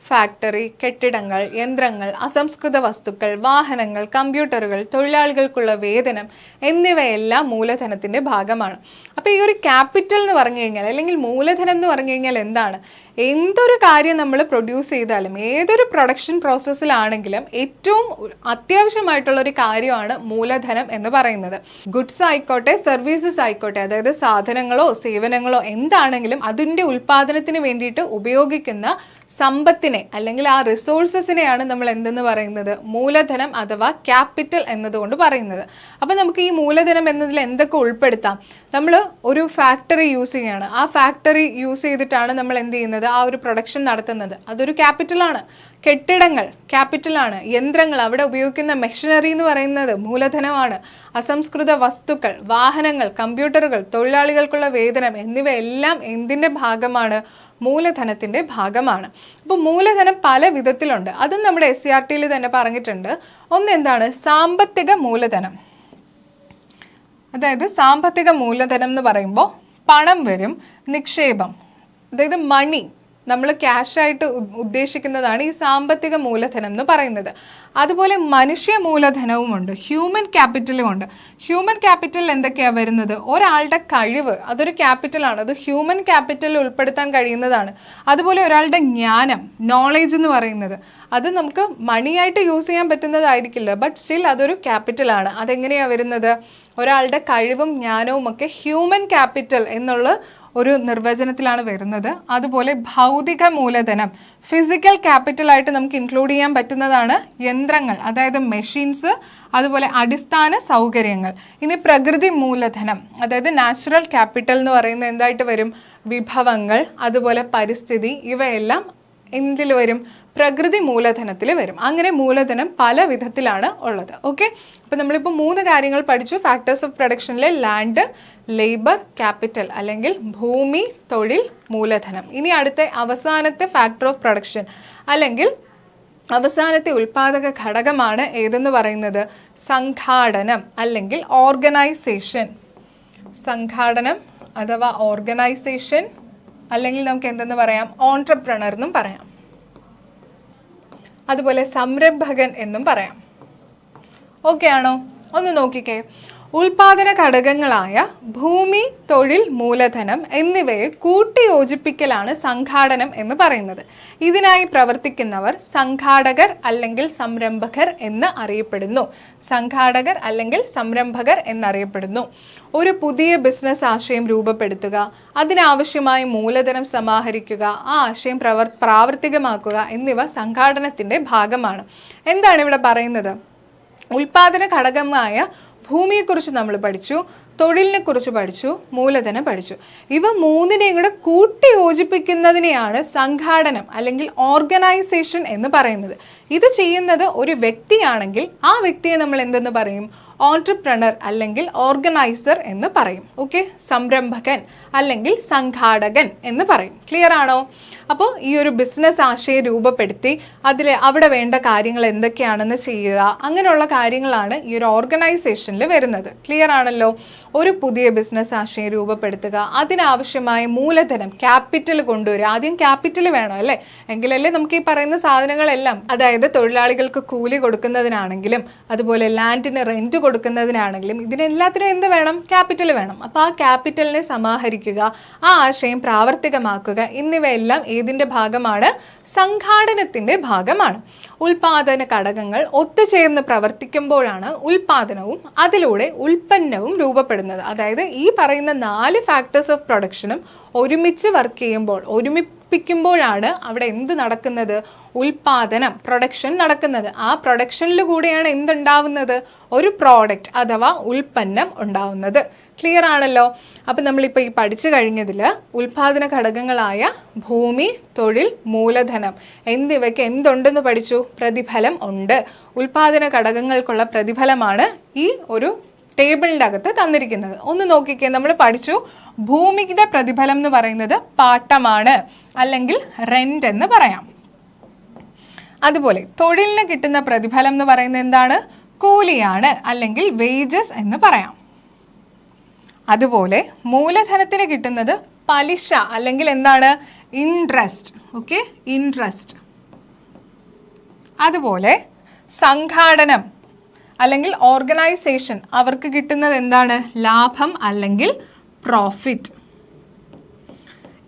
ഫാക്ടറി, കെട്ടിടങ്ങൾ, യന്ത്രങ്ങൾ, അസംസ്കൃത വസ്തുക്കൾ, വാഹനങ്ങൾ, കമ്പ്യൂട്ടറുകൾ, തൊഴിലാളികൾക്കുള്ള വേതനം എന്നിവയെല്ലാം മൂലധനത്തിന്റെ ഭാഗമാണ്. അപ്പോൾ ഈ ഒരു ക്യാപിറ്റൽ എന്ന് പറഞ്ഞു കഴിഞ്ഞാൽ അല്ലെങ്കിൽ മൂലധനം എന്ന് പറഞ്ഞു കഴിഞ്ഞാൽ എന്താണ്? എന്തൊരു കാര്യം നമ്മൾ പ്രൊഡ്യൂസ് ചെയ്താലും ഏതൊരു പ്രൊഡക്ഷൻ പ്രോസസ്സിലാണെങ്കിലും ഏറ്റവും അത്യാവശ്യമായിട്ടുള്ള ഒരു കാര്യമാണ് മൂലധനം എന്ന് പറയുന്നത്. ഗുഡ്സ് ആയിക്കോട്ടെ, സർവീസസ് ആയിക്കോട്ടെ, അതായത് സാധനങ്ങളോ സേവനങ്ങളോ എന്താണെങ്കിലും അതിൻ്റെ ഉൽപാദനത്തിന് വേണ്ടിയിട്ട് ഉപയോഗിക്കുന്ന സമ്പത്തിനെ അല്ലെങ്കിൽ ആ റിസോഴ്സസിനെയാണ് നമ്മൾ എന്തെന്ന് പറയുന്നത്? മൂലധനം അഥവാ ക്യാപിറ്റൽ എന്നതുകൊണ്ട് പറയുന്നത്. അപ്പം നമുക്ക് ഈ മൂലധനം എന്നതിൽ എന്തൊക്കെ ഉൾപ്പെടുത്താം? നമ്മൾ ഒരു ഫാക്ടറി യൂസ് ചെയ്യാണ്, ആ ഫാക്ടറി യൂസ് ചെയ്തിട്ടാണ് നമ്മൾ എന്ത് ചെയ്യുന്നത്? ആ ഒരു പ്രൊഡക്ഷൻ നടത്തുന്നത്. അതൊരു ക്യാപിറ്റലാണ്. കെട്ടിടങ്ങൾ ക്യാപിറ്റലാണ്. യന്ത്രങ്ങൾ, അവിടെ ഉപയോഗിക്കുന്ന മെഷീനറി എന്ന് പറയുന്നത് മൂലധനമാണ്. അസംസ്കൃത വസ്തുക്കൾ, വാഹനങ്ങൾ, കമ്പ്യൂട്ടറുകൾ, തൊഴിലാളികൾക്കുള്ള വേതനം എന്നിവയെല്ലാം എന്തിൻ്റെ ഭാഗമാണ്? മൂലധനത്തിൻ്റെ ഭാഗമാണ്. അപ്പോൾ മൂലധനം പല വിധത്തിലുണ്ട്. അതും നമ്മുടെ SCERT തന്നെ പറഞ്ഞിട്ടുണ്ട്. ഒന്ന് എന്താണ്? സാമ്പത്തിക മൂലധനം. അതായത് സാമ്പത്തിക മൂലധനം എന്ന് പറയുമ്പോൾ പണം വരും, നിക്ഷേപം, അതായത് മണി, നമ്മൾ ക്യാഷായിട്ട് ഉദ്ദേശിക്കുന്നതാണ് ഈ സാമ്പത്തിക മൂലധനം എന്ന് പറയുന്നത്. അതുപോലെ മനുഷ്യ മൂലധനവുമുണ്ട്, ഹ്യൂമൻ ക്യാപിറ്റലും ഉണ്ട്. ഹ്യൂമൻ ക്യാപിറ്റൽ എന്തൊക്കെയാണ് വരുന്നത്? ഒരാളുടെ കഴിവ്, അതൊരു ക്യാപിറ്റലാണ്. അത് ഹ്യൂമൻ ക്യാപിറ്റലിൽ ഉൾപ്പെടുത്താൻ കഴിയുന്നതാണ്. അതുപോലെ ഒരാളുടെ ജ്ഞാനം, നോളേജ് എന്ന് പറയുന്നത്, അത് നമുക്ക് മണിയായിട്ട് യൂസ് ചെയ്യാൻ പറ്റുന്നതായിരിക്കില്ല, ബട്ട് സ്റ്റിൽ അതൊരു ക്യാപിറ്റലാണ്. അതെങ്ങനെയാണ് വരുന്നത്? ഒരാളുടെ കഴിവും ജ്ഞാനവും ഒക്കെ ഹ്യൂമൻ ക്യാപിറ്റൽ എന്നുള്ള ഒരു നിർവചനത്തിലാണ് വരുന്നത്. അതുപോലെ ഭൗതിക മൂലധനം, ഫിസിക്കൽ ക്യാപിറ്റൽ ആയിട്ട് നമുക്ക് ഇൻക്ലൂഡ് ചെയ്യാൻ പറ്റുന്നതാണ് യന്ത്രങ്ങൾ, അതായത് മെഷീൻസ്, അതുപോലെ അടിസ്ഥാന സൗകര്യങ്ങൾ. ഇനി പ്രകൃതി മൂലധനം, അതായത് നാച്ചുറൽ ക്യാപിറ്റൽ എന്ന് പറയുന്നത് എന്തായിട്ട് വരും? വിഭവങ്ങൾ, അതുപോലെ പരിസ്ഥിതി, ഇവയെല്ലാം എന്തിൽ വരും? പ്രകൃതി മൂലധനത്തിൽ വരും. അങ്ങനെ മൂലധനം പല വിധത്തിലാണ് ഉള്ളത്. ഓക്കെ, അപ്പോൾ നമ്മളിപ്പോൾ 3 കാര്യങ്ങൾ പഠിച്ചു. ഫാക്ടേഴ്സ് ഓഫ് പ്രൊഡക്ഷനിലെ ലാൻഡ്, ലേബർ, ക്യാപിറ്റൽ അല്ലെങ്കിൽ ഭൂമി, തൊഴിൽ, മൂലധനം. ഇനി അടുത്ത അവസാനത്തെ ഫാക്ടർ ഓഫ് പ്രൊഡക്ഷൻ അല്ലെങ്കിൽ അവസാനത്തെ ഉൽപാദക ഘടകമാണ് ഏതെന്ന് പറയുന്നത്? സംഘാടനം അല്ലെങ്കിൽ ഓർഗനൈസേഷൻ. സംഘാടനം അഥവാ ഓർഗനൈസേഷൻ, അല്ലെങ്കിൽ നമുക്ക് എന്തെന്ന് പറയാം? ഓൺട്രപ്രണർ എന്നും പറയാം. അതുപോലെ സംരംഭകൻ എന്നും പറയാം. ഓക്കെ ആണോ? ഒന്ന് നോക്കിക്കേ. ഉൽപാദന ഘടകങ്ങളായ ഭൂമി, തൊഴിൽ, മൂലധനം എന്നിവയെ കൂട്ടിയോജിപ്പിക്കലാണ് സംഘാടനം എന്ന് പറയുന്നത്. ഇതിനായി പ്രവർത്തിക്കുന്നവർ സംഘാടകർ അല്ലെങ്കിൽ സംരംഭകർ എന്ന് അറിയപ്പെടുന്നു. സംഘാടകർ അല്ലെങ്കിൽ സംരംഭകർ എന്നറിയപ്പെടുന്നു. ഒരു പുതിയ ബിസിനസ് ആശയം രൂപപ്പെടുത്തുക, അതിനാവശ്യമായ മൂലധനം സമാഹരിക്കുക, ആ ആശയം പ്രാവർത്തികമാക്കുക എന്നിവ സംഘാടനത്തിന്റെ ഭാഗമാണ്. എന്താണ് ഇവിടെ പറയുന്നത്? ഉൽപാദന ഘടകമായ ഭൂമിയെക്കുറിച്ച് നമ്മൾ പഠിച്ചു, തൊഴിലിനെ കുറിച്ച് പഠിച്ചു, മൂലധനം പഠിച്ചു. ഇവ 3നെയും കൂടെ കൂട്ടി യോജിപ്പിക്കുന്നതിനെയാണ് സംഘാടനം അല്ലെങ്കിൽ ഓർഗനൈസേഷൻ എന്ന് പറയുന്നത്. ഇത് ചെയ്യുന്നത് ഒരു വ്യക്തിയാണെങ്കിൽ ആ വ്യക്തിയെ നമ്മൾ എന്തെന്ന് പറയും? ഓൺട്രപ്രണർ അല്ലെങ്കിൽ ഓർഗനൈസർ എന്ന് പറയും. ഓക്കെ, സംരംഭകൻ അല്ലെങ്കിൽ സംഘാടകൻ എന്ന് പറയും. ക്ലിയർ ആണോ? അപ്പോൾ ഈ ഒരു ബിസിനസ് ആശയം രൂപപ്പെടുത്തി അവിടെ വേണ്ട കാര്യങ്ങൾ എന്തൊക്കെയാണെന്ന് ചെയ്യുക, അങ്ങനെയുള്ള കാര്യങ്ങളാണ് ഈ ഒരു ഓർഗനൈസേഷനിൽ വരുന്നത്. ക്ലിയർ ആണല്ലോ? ഒരു പുതിയ ബിസിനസ് ആശയം രൂപപ്പെടുത്തുക, അതിനാവശ്യമായ മൂലധനം, ക്യാപിറ്റൽ കൊണ്ടുവരിക. ആദ്യം ക്യാപിറ്റൽ വേണം അല്ലേ? എങ്കിലല്ലേ നമുക്ക് ഈ പറയുന്ന സാധനങ്ങളെല്ലാം, അതായത് തൊഴിലാളികൾക്ക് കൂലി കൊടുക്കുന്നതിനാണെങ്കിലും അതുപോലെ ലാൻഡിന് റെന്റ് കൊടുക്കുന്നതിനാണെങ്കിലും ഇതിനെല്ലാത്തിനും എന്ത് വേണം? ക്യാപിറ്റൽ വേണം. അപ്പോൾ ആ ക്യാപിറ്റലിനെ സമാഹരിക്കുക, ആ ആശയം പ്രാവർത്തികമാക്കുക എന്നിവയെല്ലാം ഏതിന്റെ ഭാഗമാണ്? സംഘാടനത്തിന്റെ ഭാഗമാണ്. ഉൽപാദന ഘടകങ്ങൾ ഒത്തുചേർന്ന് പ്രവർത്തിക്കുമ്പോഴാണ് ഉൽപാദനവും അതിലൂടെ ഉൽപ്പന്നവും രൂപപ്പെടുന്നത്. അതായത് ഈ പറയുന്ന 4 ഫാക്ടേഴ്സ് ഓഫ് പ്രൊഡക്ഷനും ഒരുമിച്ച് വർക്ക് ചെയ്യുമ്പോൾ, ഒരുമിപ്പിക്കുമ്പോഴാണ് അവിടെ എന്ത് നടക്കുന്നത്? ഉൽപാദനം, പ്രൊഡക്ഷൻ നടക്കുന്നത്. ആ പ്രൊഡക്ഷനിൽ കൂടെയാണ് എന്തുണ്ടാവുന്നത്? ഒരു പ്രോഡക്റ്റ് അഥവാ ഉൽപ്പന്നം ഉണ്ടാവുന്നത്. ക്ലിയർ ആണല്ലോ? അപ്പം നമ്മളിപ്പോൾ ഈ പഠിച്ചു കഴിഞ്ഞതിൽ ഉൽപാദന ഘടകങ്ങളായ ഭൂമി, തൊഴിൽ, മൂലധനം എന്നിവയ്ക്ക് എന്തുണ്ടെന്ന് പഠിച്ചു? പ്രതിഫലം ഉണ്ട്. ഉൽപാദന ഘടകങ്ങൾക്കുള്ള പ്രതിഫലമാണ് ഈ ഒരു ടേബിളിൻ്റെ അകത്ത് തന്നിരിക്കുന്നത്. ഒന്ന് നോക്കിക്കേ, നമ്മൾ പഠിച്ചു ഭൂമിയുടെ പ്രതിഫലം എന്ന് പറയുന്നത് പാട്ടമാണ് അല്ലെങ്കിൽ റെന്റ് എന്ന് പറയാം. അതുപോലെ തൊഴിലിന് കിട്ടുന്ന പ്രതിഫലം എന്ന് പറയുന്നത് എന്താണ്? കൂലിയാണ് അല്ലെങ്കിൽ വേജസ് എന്ന് പറയാം. അതുപോലെ മൂലധനത്തിന് കിട്ടുന്നത് പലിശ അല്ലെങ്കിൽ എന്താണ്? ഇൻട്രസ്റ്റ്. Okay, interest. അതുപോലെ സംഘാടനം അല്ലെങ്കിൽ ഓർഗനൈസേഷൻ, അവർക്ക് കിട്ടുന്നത് എന്താണ്? ലാഭം അല്ലെങ്കിൽ പ്രോഫിറ്റ്.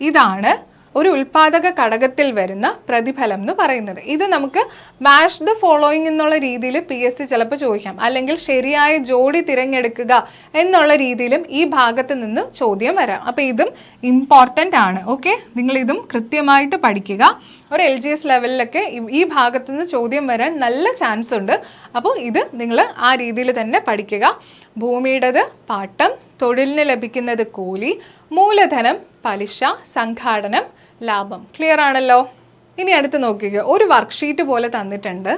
ഇതാണ് ഒരു ഉൽപാദക ഘടകത്തിൽ വരുന്ന പ്രതിഫലം എന്ന് പറയുന്നത്. ഇത് നമുക്ക് മാച്ച് ദ ഫോളോയിങ് എന്നുള്ള രീതിയിൽ PSC ചിലപ്പോൾ ചോദിക്കാം, അല്ലെങ്കിൽ ശരിയായ ജോഡി തിരഞ്ഞെടുക്കുക എന്നുള്ള രീതിയിലും ഈ ഭാഗത്ത് നിന്ന് ചോദ്യം വരാം. അപ്പോൾ ഇതും ഇമ്പോർട്ടൻ്റ് ആണ്. ഓക്കെ, നിങ്ങൾ ഇതും കൃത്യമായിട്ട് പഠിക്കുക. ഒരു LGS ലെവലിലൊക്കെ ഈ ഭാഗത്തു നിന്ന് ചോദ്യം വരാൻ നല്ല ചാൻസ് ഉണ്ട്. അപ്പോൾ ഇത് നിങ്ങൾ ആ രീതിയിൽ തന്നെ പഠിക്കുക. ഭൂമിയുടേത് പാട്ടം, തൊഴിലിന് ലഭിക്കുന്നത് കൂലി, മൂലധനം പലിശ, സംഘാടനം ലാഭം. ക്ലിയർ ആണല്ലോ? ഇനി അടുത്ത് നോക്കിക്കുക, ഒരു വർക്ക്ഷീറ്റ് പോലെ തന്നിട്ടുണ്ട്.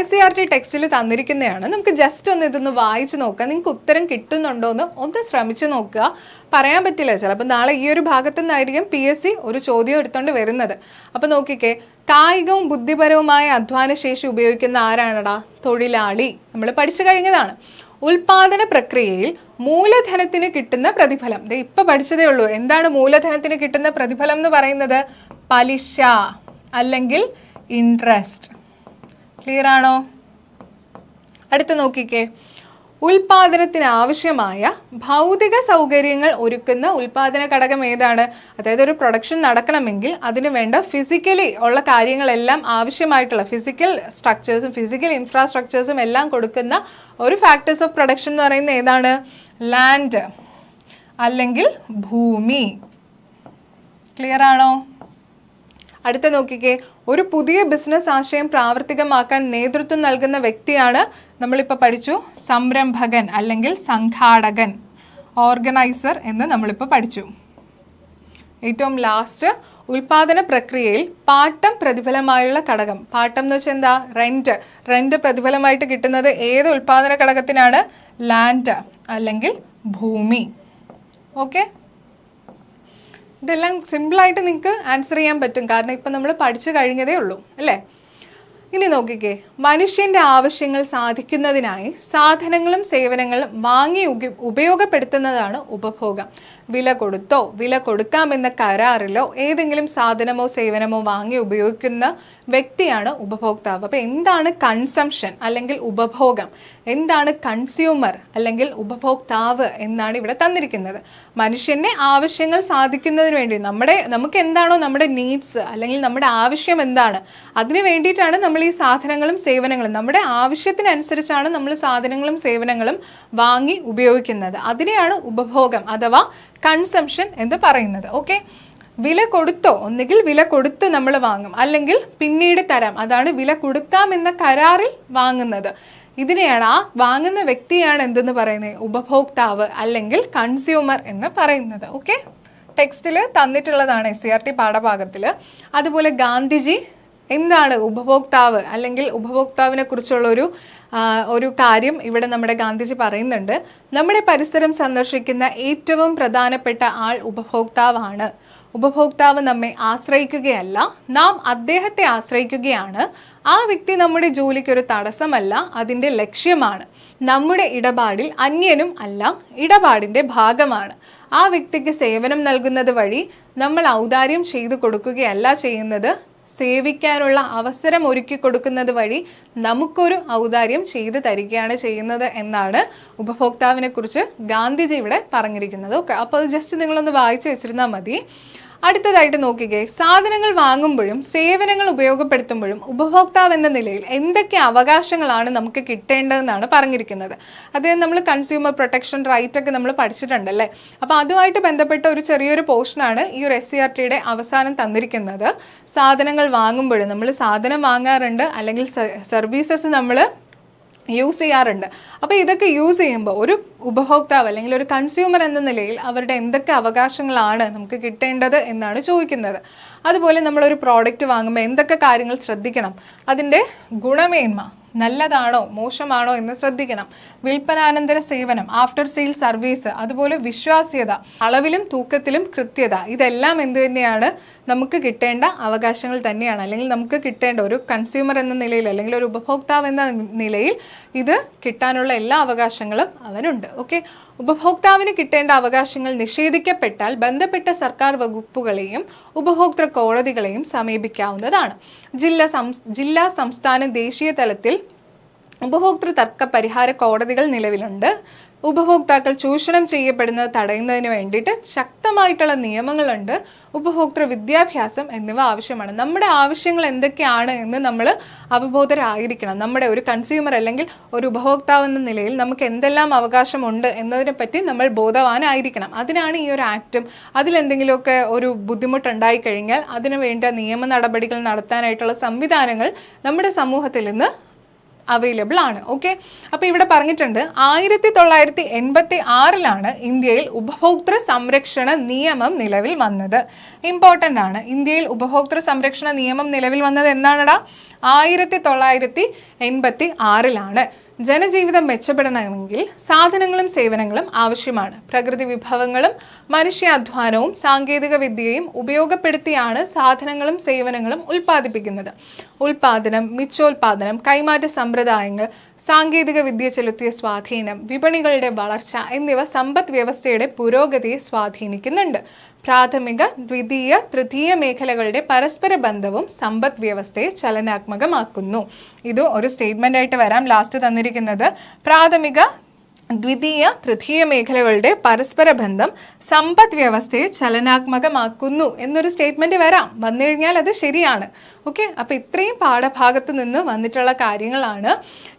SCERT ടെക്സ്റ്റിൽ തന്നിരിക്കുന്നതാണ്. നമുക്ക് ജസ്റ്റ് ഒന്ന് ഇതൊന്ന് വായിച്ചു നോക്കാം. നിങ്ങൾക്ക് ഉത്തരം കിട്ടുന്നുണ്ടോ എന്ന് ഒന്ന് ശ്രമിച്ചു നോക്കുക. പറയാൻ പറ്റില്ല, ചിലപ്പോൾ നാളെ ഈ ഒരു ഭാഗത്തു നിന്നായിരിക്കും PSC ഒരു ചോദ്യം എടുത്തുകൊണ്ട് വരുന്നത്. അപ്പം നോക്കിക്കേ, കായികവും ബുദ്ധിപരവുമായ അധ്വാനശേഷി ഉപയോഗിക്കുന്ന ആരാണടാ? തൊഴിലാളി. നമ്മൾ പഠിച്ചു കഴിഞ്ഞതാണ്. ഉൽപാദന പ്രക്രിയയിൽ മൂലധനത്തിന് കിട്ടുന്ന പ്രതിഫലം. ഇപ്പൊ പഠിച്ചതേ ഉള്ളൂ. എന്താണ് മൂലധനത്തിന് കിട്ടുന്ന പ്രതിഫലം എന്ന് പറയുന്നത്? പലിശ അല്ലെങ്കിൽ ഇൻട്രസ്റ്റ്. ക്ലിയർ ആണോ? അടുത്ത് നോക്കിക്കേ, ഉൽപാദനത്തിന് ആവശ്യമായ ഭൗതിക സൗകര്യങ്ങൾ ഒരുക്കുന്ന ഉൽപാദന ഘടകം ഏതാണ്? അതായത് ഒരു പ്രൊഡക്ഷൻ നടക്കണമെങ്കിൽ അതിന് വേണ്ട ഫിസിക്കലി ഉള്ള കാര്യങ്ങളെല്ലാം ആവശ്യമായിട്ടുള്ള ഫിസിക്കൽ സ്ട്രക്ചേഴ്സും ഫിസിക്കൽ ഇൻഫ്രാസ്ട്രക്ചേഴ്സും എല്ലാം കൊടുക്കുന്ന ഒരു ഫാക്ടേഴ്സ് ഓഫ് പ്രൊഡക്ഷൻ എന്ന് പറയുന്നത് ഏതാണ്? ലാൻഡ് അല്ലെങ്കിൽ ഭൂമി. ക്ലിയർ ആണോ? അടുത്ത നോക്കിക്കേ, ഒരു പുതിയ ബിസിനസ് ആശയം പ്രാവർത്തികമാക്കാൻ നേതൃത്വം നൽകുന്ന വ്യക്തിയാണ്, നമ്മളിപ്പോൾ പഠിച്ചു, സംരംഭകൻ അല്ലെങ്കിൽ സംഘാടകൻ, ഓർഗനൈസർ എന്ന് നമ്മളിപ്പോൾ പഠിച്ചു. ഏറ്റവും ലാസ്റ്റ്, ഉൽപാദന പ്രക്രിയയിൽ പാട്ടം പ്രതിഫലമായുള്ള ഘടകം. പാട്ടം എന്ന് വെച്ചാൽ എന്താ? റെന്റ് പ്രതിഫലമായിട്ട് കിട്ടുന്നത് ഏത് ഉൽപാദന ഘടകത്തിനാണ്? ലാൻഡ് അല്ലെങ്കിൽ ഭൂമി. ഓക്കെ, ഇതെല്ലാം സിമ്പിളായിട്ട് നിങ്ങൾക്ക് ആൻസർ ചെയ്യാൻ പറ്റും, കാരണം ഇപ്പം നമ്മൾ പഠിച്ചു കഴിഞ്ഞതേ ഉള്ളൂ അല്ലേ? ഇനി നോക്കിക്കേ, മനുഷ്യന്റെ ആവശ്യങ്ങൾ സാധിക്കുന്നതിനായി സാധനങ്ങളും സേവനങ്ങളും വാങ്ങി ഉപയോഗപ്പെടുത്തുന്നതാണ് ഉപഭോഗം. വില കൊടുത്തോ വില കൊടുക്കാമെന്ന കരാറിലോ ഏതെങ്കിലും സാധനമോ സേവനമോ വാങ്ങി ഉപയോഗിക്കുന്ന വ്യക്തിയാണ് ഉപഭോക്താവ്. അപ്പോൾ എന്താണ് കൺസംഷൻ അല്ലെങ്കിൽ ഉപഭോഗം? എന്താണ് കൺസ്യൂമർ അല്ലെങ്കിൽ ഉപഭോക്താവ് എന്നാണ് ഇവിടെ തന്നിരിക്കുന്നത്. മനുഷ്യന്റെ ആവശ്യങ്ങൾ സാധിക്കുന്നതിന് വേണ്ടി നമുക്ക് എന്താണോ നമ്മുടെ നീഡ്സ് അല്ലെങ്കിൽ നമ്മുടെ ആവശ്യം എന്താണ്, അതിന് വേണ്ടിയിട്ടാണ് നമ്മൾ ഈ സാധനങ്ങളും സേവനങ്ങളും, നമ്മുടെ ആവശ്യത്തിനനുസരിച്ചാണ് നമ്മൾ സാധനങ്ങളും സേവനങ്ങളും വാങ്ങി ഉപയോഗിക്കുന്നത്. അതിനെയാണ് ഉപഭോഗം അഥവാ കൺസംഷൻ എന്ന് പറയുന്നത്. ഓക്കെ, വില കൊടുത്തോ, ഒന്നുകിൽ വില കൊടുത്ത് നമ്മൾ വാങ്ങും, അല്ലെങ്കിൽ പിന്നീട് തരാം, അതാണ് വില കൊടുക്കാം എന്ന കരാറിൽ വാങ്ങുന്നത്. ഇതിനെയാണ്, ആ വാങ്ങുന്ന വ്യക്തിയാണ് എന്തെന്ന് പറയുന്നത്? ഉപഭോക്താവ് അല്ലെങ്കിൽ കൺസ്യൂമർ എന്ന് പറയുന്നത്. ഓക്കെ, ടെക്സ്റ്റിൽ തന്നിട്ടുള്ളതാണ് SCERT പാഠഭാഗത്തിൽ. അതുപോലെ ഗാന്ധിജി എന്താണ് ഉപഭോക്താവ് അല്ലെങ്കിൽ ഉപഭോക്താവിനെ കുറിച്ചുള്ള ഒരു കാര്യം ഇവിടെ നമ്മുടെ ഗാന്ധിജി പറയുന്നുണ്ട്. നമ്മുടെ പരിസരം സന്ദർശിക്കുന്ന ഏറ്റവും പ്രധാനപ്പെട്ട ആൾ ഉപഭോക്താവാണ്. ഉപഭോക്താവ് നമ്മെ ആശ്രയിക്കുകയല്ല, നാം അദ്ദേഹത്തെ ആശ്രയിക്കുകയാണ്. ആ വ്യക്തി നമ്മുടെ ജോലിക്ക് ഒരു തടസ്സമല്ല, അതിൻ്റെ ലക്ഷ്യമാണ്. നമ്മുടെ ഇടപാടിൽ അന്യനും അല്ല, ഇടപാടിൻ്റെ ഭാഗമാണ്. ആ വ്യക്തിക്ക് സേവനം നൽകുന്നത് വഴി നമ്മൾ ഔദാര്യം ചെയ്തു കൊടുക്കുകയല്ല ചെയ്യുന്നത്, സേവിക്കാനുള്ള അവസരം ഒരുക്കി കൊടുക്കുന്നത് വഴി നമുക്കൊരു ഔദാര്യം ചെയ്തു തരികയാണ് ചെയ്യുന്നത് എന്നാണ് ഉപഭോക്താവിനെ കുറിച്ച് ഗാന്ധിജി ഇവിടെ പറഞ്ഞിരിക്കുന്നത്. ഓക്കെ, അപ്പോൾ അത് ജസ്റ്റ് നിങ്ങളൊന്ന് വായിച്ചു വെച്ചിരുന്നാൽ മതി. അടുത്തതായിട്ട് നോക്കിക്കേ, സാധനങ്ങൾ വാങ്ങുമ്പോഴും സേവനങ്ങൾ ഉപയോഗപ്പെടുത്തുമ്പോഴും ഉപഭോക്താവ് എന്ന നിലയിൽ എന്തൊക്കെ അവകാശങ്ങളാണ് നമുക്ക് കിട്ടേണ്ടതെന്നാണ് പറഞ്ഞിരിക്കുന്നത്. അതായത് നമ്മൾ കൺസ്യൂമർ പ്രൊട്ടക്ഷൻ റൈറ്റ് ഒക്കെ നമ്മൾ പഠിച്ചിട്ടുണ്ടല്ലേ. അപ്പോൾ അതുമായിട്ട് ബന്ധപ്പെട്ട ഒരു ചെറിയൊരു പോർഷനാണ് ഈ ഒരു SCERTയുടെ അവസാനം തന്നിരിക്കുന്നത്. സാധനങ്ങൾ വാങ്ങുമ്പോഴും, നമ്മൾ സാധനം വാങ്ങാറുണ്ട് അല്ലെങ്കിൽ സർവീസസ് നമ്മൾ യൂസ് ചെയ്യാറുണ്ട്. അപ്പോൾ ഇതൊക്കെ യൂസ് ചെയ്യുമ്പോൾ ഒരു ഉപഭോക്താവ് അല്ലെങ്കിൽ ഒരു കൺസ്യൂമർ എന്ന നിലയിൽ അവരുടെ എന്തൊക്കെ അവകാശങ്ങളാണ് നമുക്ക് കിട്ടേണ്ടത് എന്നാണ് ചോദിക്കുന്നത്. അതുപോലെ നമ്മളൊരു പ്രോഡക്റ്റ് വാങ്ങുമ്പോൾ എന്തൊക്കെ കാര്യങ്ങൾ ശ്രദ്ധിക്കണം? അതിൻ്റെ ഗുണമേന്മ നല്ലതാണോ മോശമാണോ എന്ന് ശ്രദ്ധിക്കണം. വിൽപ്പനാനന്തര സേവനം, ആഫ്റ്റർ സെയിൽ സർവീസ്, അതുപോലെ വിശ്വാസ്യത, അളവിലും തൂക്കത്തിലും കൃത്യത, ഇതെല്ലാം എന്ത് തന്നെയാണ്? നമുക്ക് കിട്ടേണ്ട അവകാശങ്ങൾ തന്നെയാണ്. അല്ലെങ്കിൽ നമുക്ക് കിട്ടേണ്ട, ഒരു കൺസ്യൂമർ എന്ന നിലയിൽ അല്ലെങ്കിൽ ഒരു ഉപഭോക്താവ് എന്ന നിലയിൽ ഇത് കിട്ടാനുള്ള എല്ലാ അവകാശങ്ങളും അവനുണ്ട്. ഓക്കെ, ഉപഭോക്താവിന് കിട്ടേണ്ട അവകാശങ്ങൾ നിഷേധിക്കപ്പെട്ടാൽ ബന്ധപ്പെട്ട സർക്കാർ വകുപ്പുകളെയും ഉപഭോക്തൃ കോടതികളെയും സമീപിക്കാവുന്നതാണ്. ജില്ലാ സംസ്ഥാന ദേശീയ തലത്തിൽ ഉപഭോക്തൃ തർക്ക പരിഹാര കോടതികൾ നിലവിലുണ്ട്. ഉപഭോക്താക്കൾ ചൂഷണം ചെയ്യപ്പെടുന്നത് തടയുന്നതിന് വേണ്ടിയിട്ട് ശക്തമായിട്ടുള്ള നിയമങ്ങളുണ്ട്. ഉപഭോക്തൃ വിദ്യാഭ്യാസം എന്നിവ ആവശ്യമാണ്. നമ്മുടെ ആവശ്യങ്ങൾ എന്തൊക്കെയാണ് എന്ന് നമ്മൾ അവബോധരായിരിക്കണം. നമ്മുടെ ഒരു കൺസ്യൂമർ അല്ലെങ്കിൽ ഒരു ഉപഭോക്താവ് എന്ന നിലയിൽ നമുക്ക് എന്തെല്ലാം അവകാശമുണ്ട് എന്നതിനെ പറ്റി നമ്മൾ ബോധവാനായിരിക്കണം. അതിനാണ് ഈ ഒരു ആക്റ്റും, അതിലെന്തെങ്കിലുമൊക്കെ ഒരു ബുദ്ധിമുട്ടുണ്ടായി കഴിഞ്ഞാൽ അതിനു വേണ്ട നിയമ നടപടികൾ നടത്താനായിട്ടുള്ള സംവിധാനങ്ങൾ നമ്മുടെ സമൂഹത്തിൽ നിന്ന് അവൈലബിൾ ആണ്. ഓക്കെ, അപ്പോൾ ഇവിടെ പറഞ്ഞിട്ടുണ്ട് 1986 ഇന്ത്യയിൽ ഉപഭോക്തൃ സംരക്ഷണ നിയമം നിലവിൽ വന്നത്. ഇമ്പോർട്ടൻ്റ് ആണ്. ഇന്ത്യയിൽ ഉപഭോക്തൃ സംരക്ഷണ നിയമം നിലവിൽ വന്നത് എന്നാണെടാ? 1986. ജനജീവിതം മെച്ചപ്പെടണമെങ്കിൽ സാധനങ്ങളും സേവനങ്ങളും ആവശ്യമാണ്. പ്രകൃതി വിഭവങ്ങളും മനുഷ്യാധ്വാനവും സാങ്കേതിക വിദ്യയും ഉപയോഗപ്പെടുത്തിയാണ് സാധനങ്ങളും സേവനങ്ങളും ഉൽപ്പാദിപ്പിക്കുന്നത്. ഉൽപാദനം, മിച്ചോൽപാദനം, കൈമാറ്റ സമ്പ്രദായങ്ങൾ, സാങ്കേതിക വിദ്യ ചെലുത്തിയ സ്വാധീനം, വിപണികളുടെ വളർച്ച എന്നിവ സമ്പദ് വ്യവസ്ഥയുടെ പുരോഗതിയെ സ്വാധീനിക്കുന്നുണ്ട്. പ്രാഥമിക, ദ്വിതീയ, തൃതീയ മേഖലകളുടെ പരസ്പര ബന്ധവും സമ്പദ് വ്യവസ്ഥയെ ചലനാത്മകമാക്കുന്നു. ഇത് ഒരു സ്റ്റേറ്റ്മെന്റ് ആയിട്ട് വരാം. ലാസ്റ്റ് തന്നിരിക്കുന്നത് പ്രാഥമിക, ദ്വിതീയ, തൃതീയ മേഖലകളുടെ പരസ്പര ബന്ധം സമ്പദ് വ്യവസ്ഥയെ ചലനാത്മകമാക്കുന്നു എന്നൊരു സ്റ്റേറ്റ്മെന്റ് വന്നു കഴിഞ്ഞാൽ അത് ശരിയാണ്. ഓക്കെ, അപ്പൊ ഇത്രയും പാഠഭാഗത്ത് നിന്ന് വന്നിട്ടുള്ള കാര്യങ്ങളാണ്.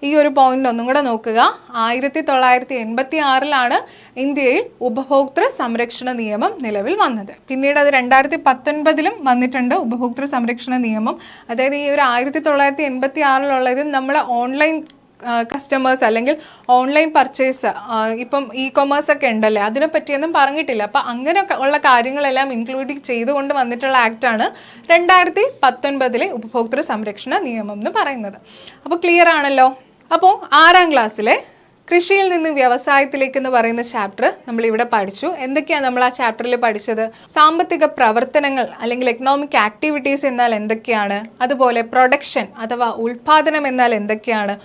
ഈ ഒരു പോയിന്റ് ഒന്നും കൂടെ നോക്കുക. 1986 ഇന്ത്യയിൽ ഉപഭോക്തൃ സംരക്ഷണ നിയമം നിലവിൽ വന്നത്. പിന്നീട് അത് 2019 വന്നിട്ടുണ്ട് ഉപഭോക്തൃ സംരക്ഷണ നിയമം. അതായത് ഈ ഒരു 1986 നമ്മൾ ഓൺലൈൻ കസ്റ്റമേഴ്സ് അല്ലെങ്കിൽ ഓൺലൈൻ പർച്ചേസ്, ഇപ്പം ഇ-കൊമേഴ്സ് ഒക്കെ ഉണ്ടല്ലേ, അതിനെ പറ്റിയൊന്നും പറഞ്ഞിട്ടില്ല. അപ്പം അങ്ങനെ ഉള്ള കാര്യങ്ങളെല്ലാം ഇൻക്ലൂഡ് ചെയ്തുകൊണ്ട് വന്നിട്ടുള്ള ആക്റ്റാണ് 2019 ഉപഭോക്തൃ സംരക്ഷണ നിയമം എന്ന് പറയുന്നത്. അപ്പോൾ ക്ലിയർ ആണല്ലോ. അപ്പോൾ 6ാം ക്ലാസ്സിലെ കൃഷിയിൽ നിന്ന് വ്യവസായത്തിലേക്ക് എന്ന് പറയുന്ന ചാപ്റ്റർ നമ്മൾ ഇവിടെ പഠിച്ചു. എന്തൊക്കെയാണ് നമ്മൾ ആ ചാപ്റ്ററിൽ പഠിച്ചത്? സാമ്പത്തിക പ്രവർത്തനങ്ങൾ അല്ലെങ്കിൽ എക്കണോമിക് ആക്ടിവിറ്റീസ് എന്നാൽ എന്തൊക്കെയാണ്, അതുപോലെ പ്രൊഡക്ഷൻ അഥവാ ഉൽപാദനം എന്നാൽ എന്തൊക്കെയാണ്,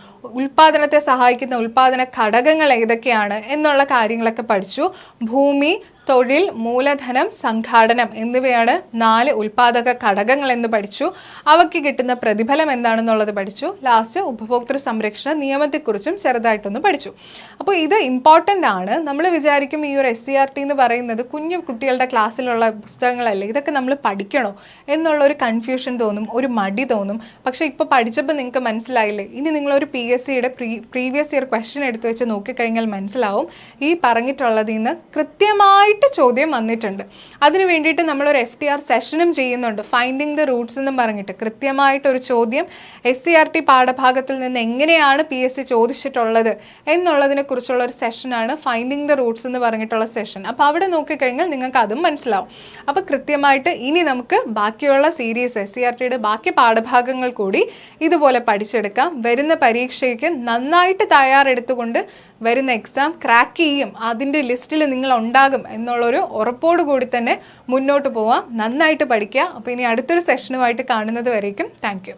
ഉൽപാദനത്തെ സഹായിക്കുന്ന ഉൽപാദന ഘടകങ്ങൾ ഏതൊക്കെയാണ് എന്നുള്ള കാര്യങ്ങളൊക്കെ പഠിച്ചു. ഭൂമി, തൊഴിൽ, മൂലധനം, സംഘാടനം എന്നിവയാണ് 4 ഉൽപാദക ഘടകങ്ങൾ എന്ന് പഠിച്ചു. അവയ്ക്ക് കിട്ടുന്ന പ്രതിഫലം എന്താണെന്നുള്ളത് പഠിച്ചു. ലാസ്റ്റ് ഉപഭോക്തൃ സംരക്ഷണ നിയമത്തെക്കുറിച്ചും ചെറുതായിട്ടൊന്ന് പഠിച്ചു. അപ്പോൾ ഇത് ഇമ്പോർട്ടൻ്റ് ആണ്. നമ്മൾ വിചാരിക്കും ഈ ഒരു SCERT എന്ന് പറയുന്നത് കുഞ്ഞു കുട്ടികളുടെ ക്ലാസ്സിലുള്ള പുസ്തകങ്ങളല്ലേ, ഇതൊക്കെ നമ്മൾ പഠിക്കണോ എന്നുള്ളൊരു കൺഫ്യൂഷൻ തോന്നും, ഒരു മടി തോന്നും. പക്ഷേ ഇപ്പോൾ പഠിച്ചപ്പോൾ നിങ്ങൾക്ക് മനസ്സിലായില്ലേ? ഇനി നിങ്ങളൊരു PSCയുടെ പ്രീവിയസ് ഇയർ ക്വസ്റ്റ്യൻ എടുത്തു വെച്ച് നോക്കിക്കഴിഞ്ഞാൽ മനസ്സിലാവും ഈ പറഞ്ഞിട്ടുള്ളതിൽ നിന്ന് കൃത്യമായി ചോദ്യം വന്നിട്ടുണ്ട്. അതിനു വേണ്ടിയിട്ട് നമ്മളൊരു FTR സെഷനും ചെയ്യുന്നുണ്ട്. ഫൈൻഡിങ് ദ റൂട്ട്സ് എന്നും പറഞ്ഞിട്ട് കൃത്യമായിട്ടൊരു ചോദ്യം SCERT പാഠഭാഗത്തിൽ നിന്ന് എങ്ങനെയാണ് PSC ചോദിച്ചിട്ടുള്ളത് എന്നുള്ളതിനെ കുറിച്ചുള്ള ഒരു സെഷനാണ് ഫൈൻഡിങ് ദ റൂട്ട്സ് എന്ന് പറഞ്ഞിട്ടുള്ള സെഷൻ. അപ്പോൾ അവിടെ നോക്കിക്കഴിഞ്ഞാൽ നിങ്ങൾക്ക് അതും മനസ്സിലാവും. അപ്പോൾ കൃത്യമായിട്ട് ഇനി നമുക്ക് ബാക്കിയുള്ള സീരീസ് SCERTയുടെ ബാക്കി പാഠഭാഗങ്ങൾ കൂടി ഇതുപോലെ പഠിച്ചെടുക്കാം. വരുന്ന പരീക്ഷയ്ക്ക് നന്നായിട്ട് തയ്യാറെടുത്തുകൊണ്ട് വരുന്ന എക്സാം ക്രാക്ക് ചെയ്യും, അതിൻ്റെ ലിസ്റ്റിൽ നിങ്ങൾ ഉണ്ടാകും എന്നുള്ളൊരു ഉറപ്പോടു കൂടി തന്നെ മുന്നോട്ട് പോവാം. നന്നായിട്ട് പഠിക്കുക. അപ്പോൾ ഇനി അടുത്തൊരു സെഷനുമായിട്ട് കാണുന്നത് വരേക്കും താങ്ക് യു.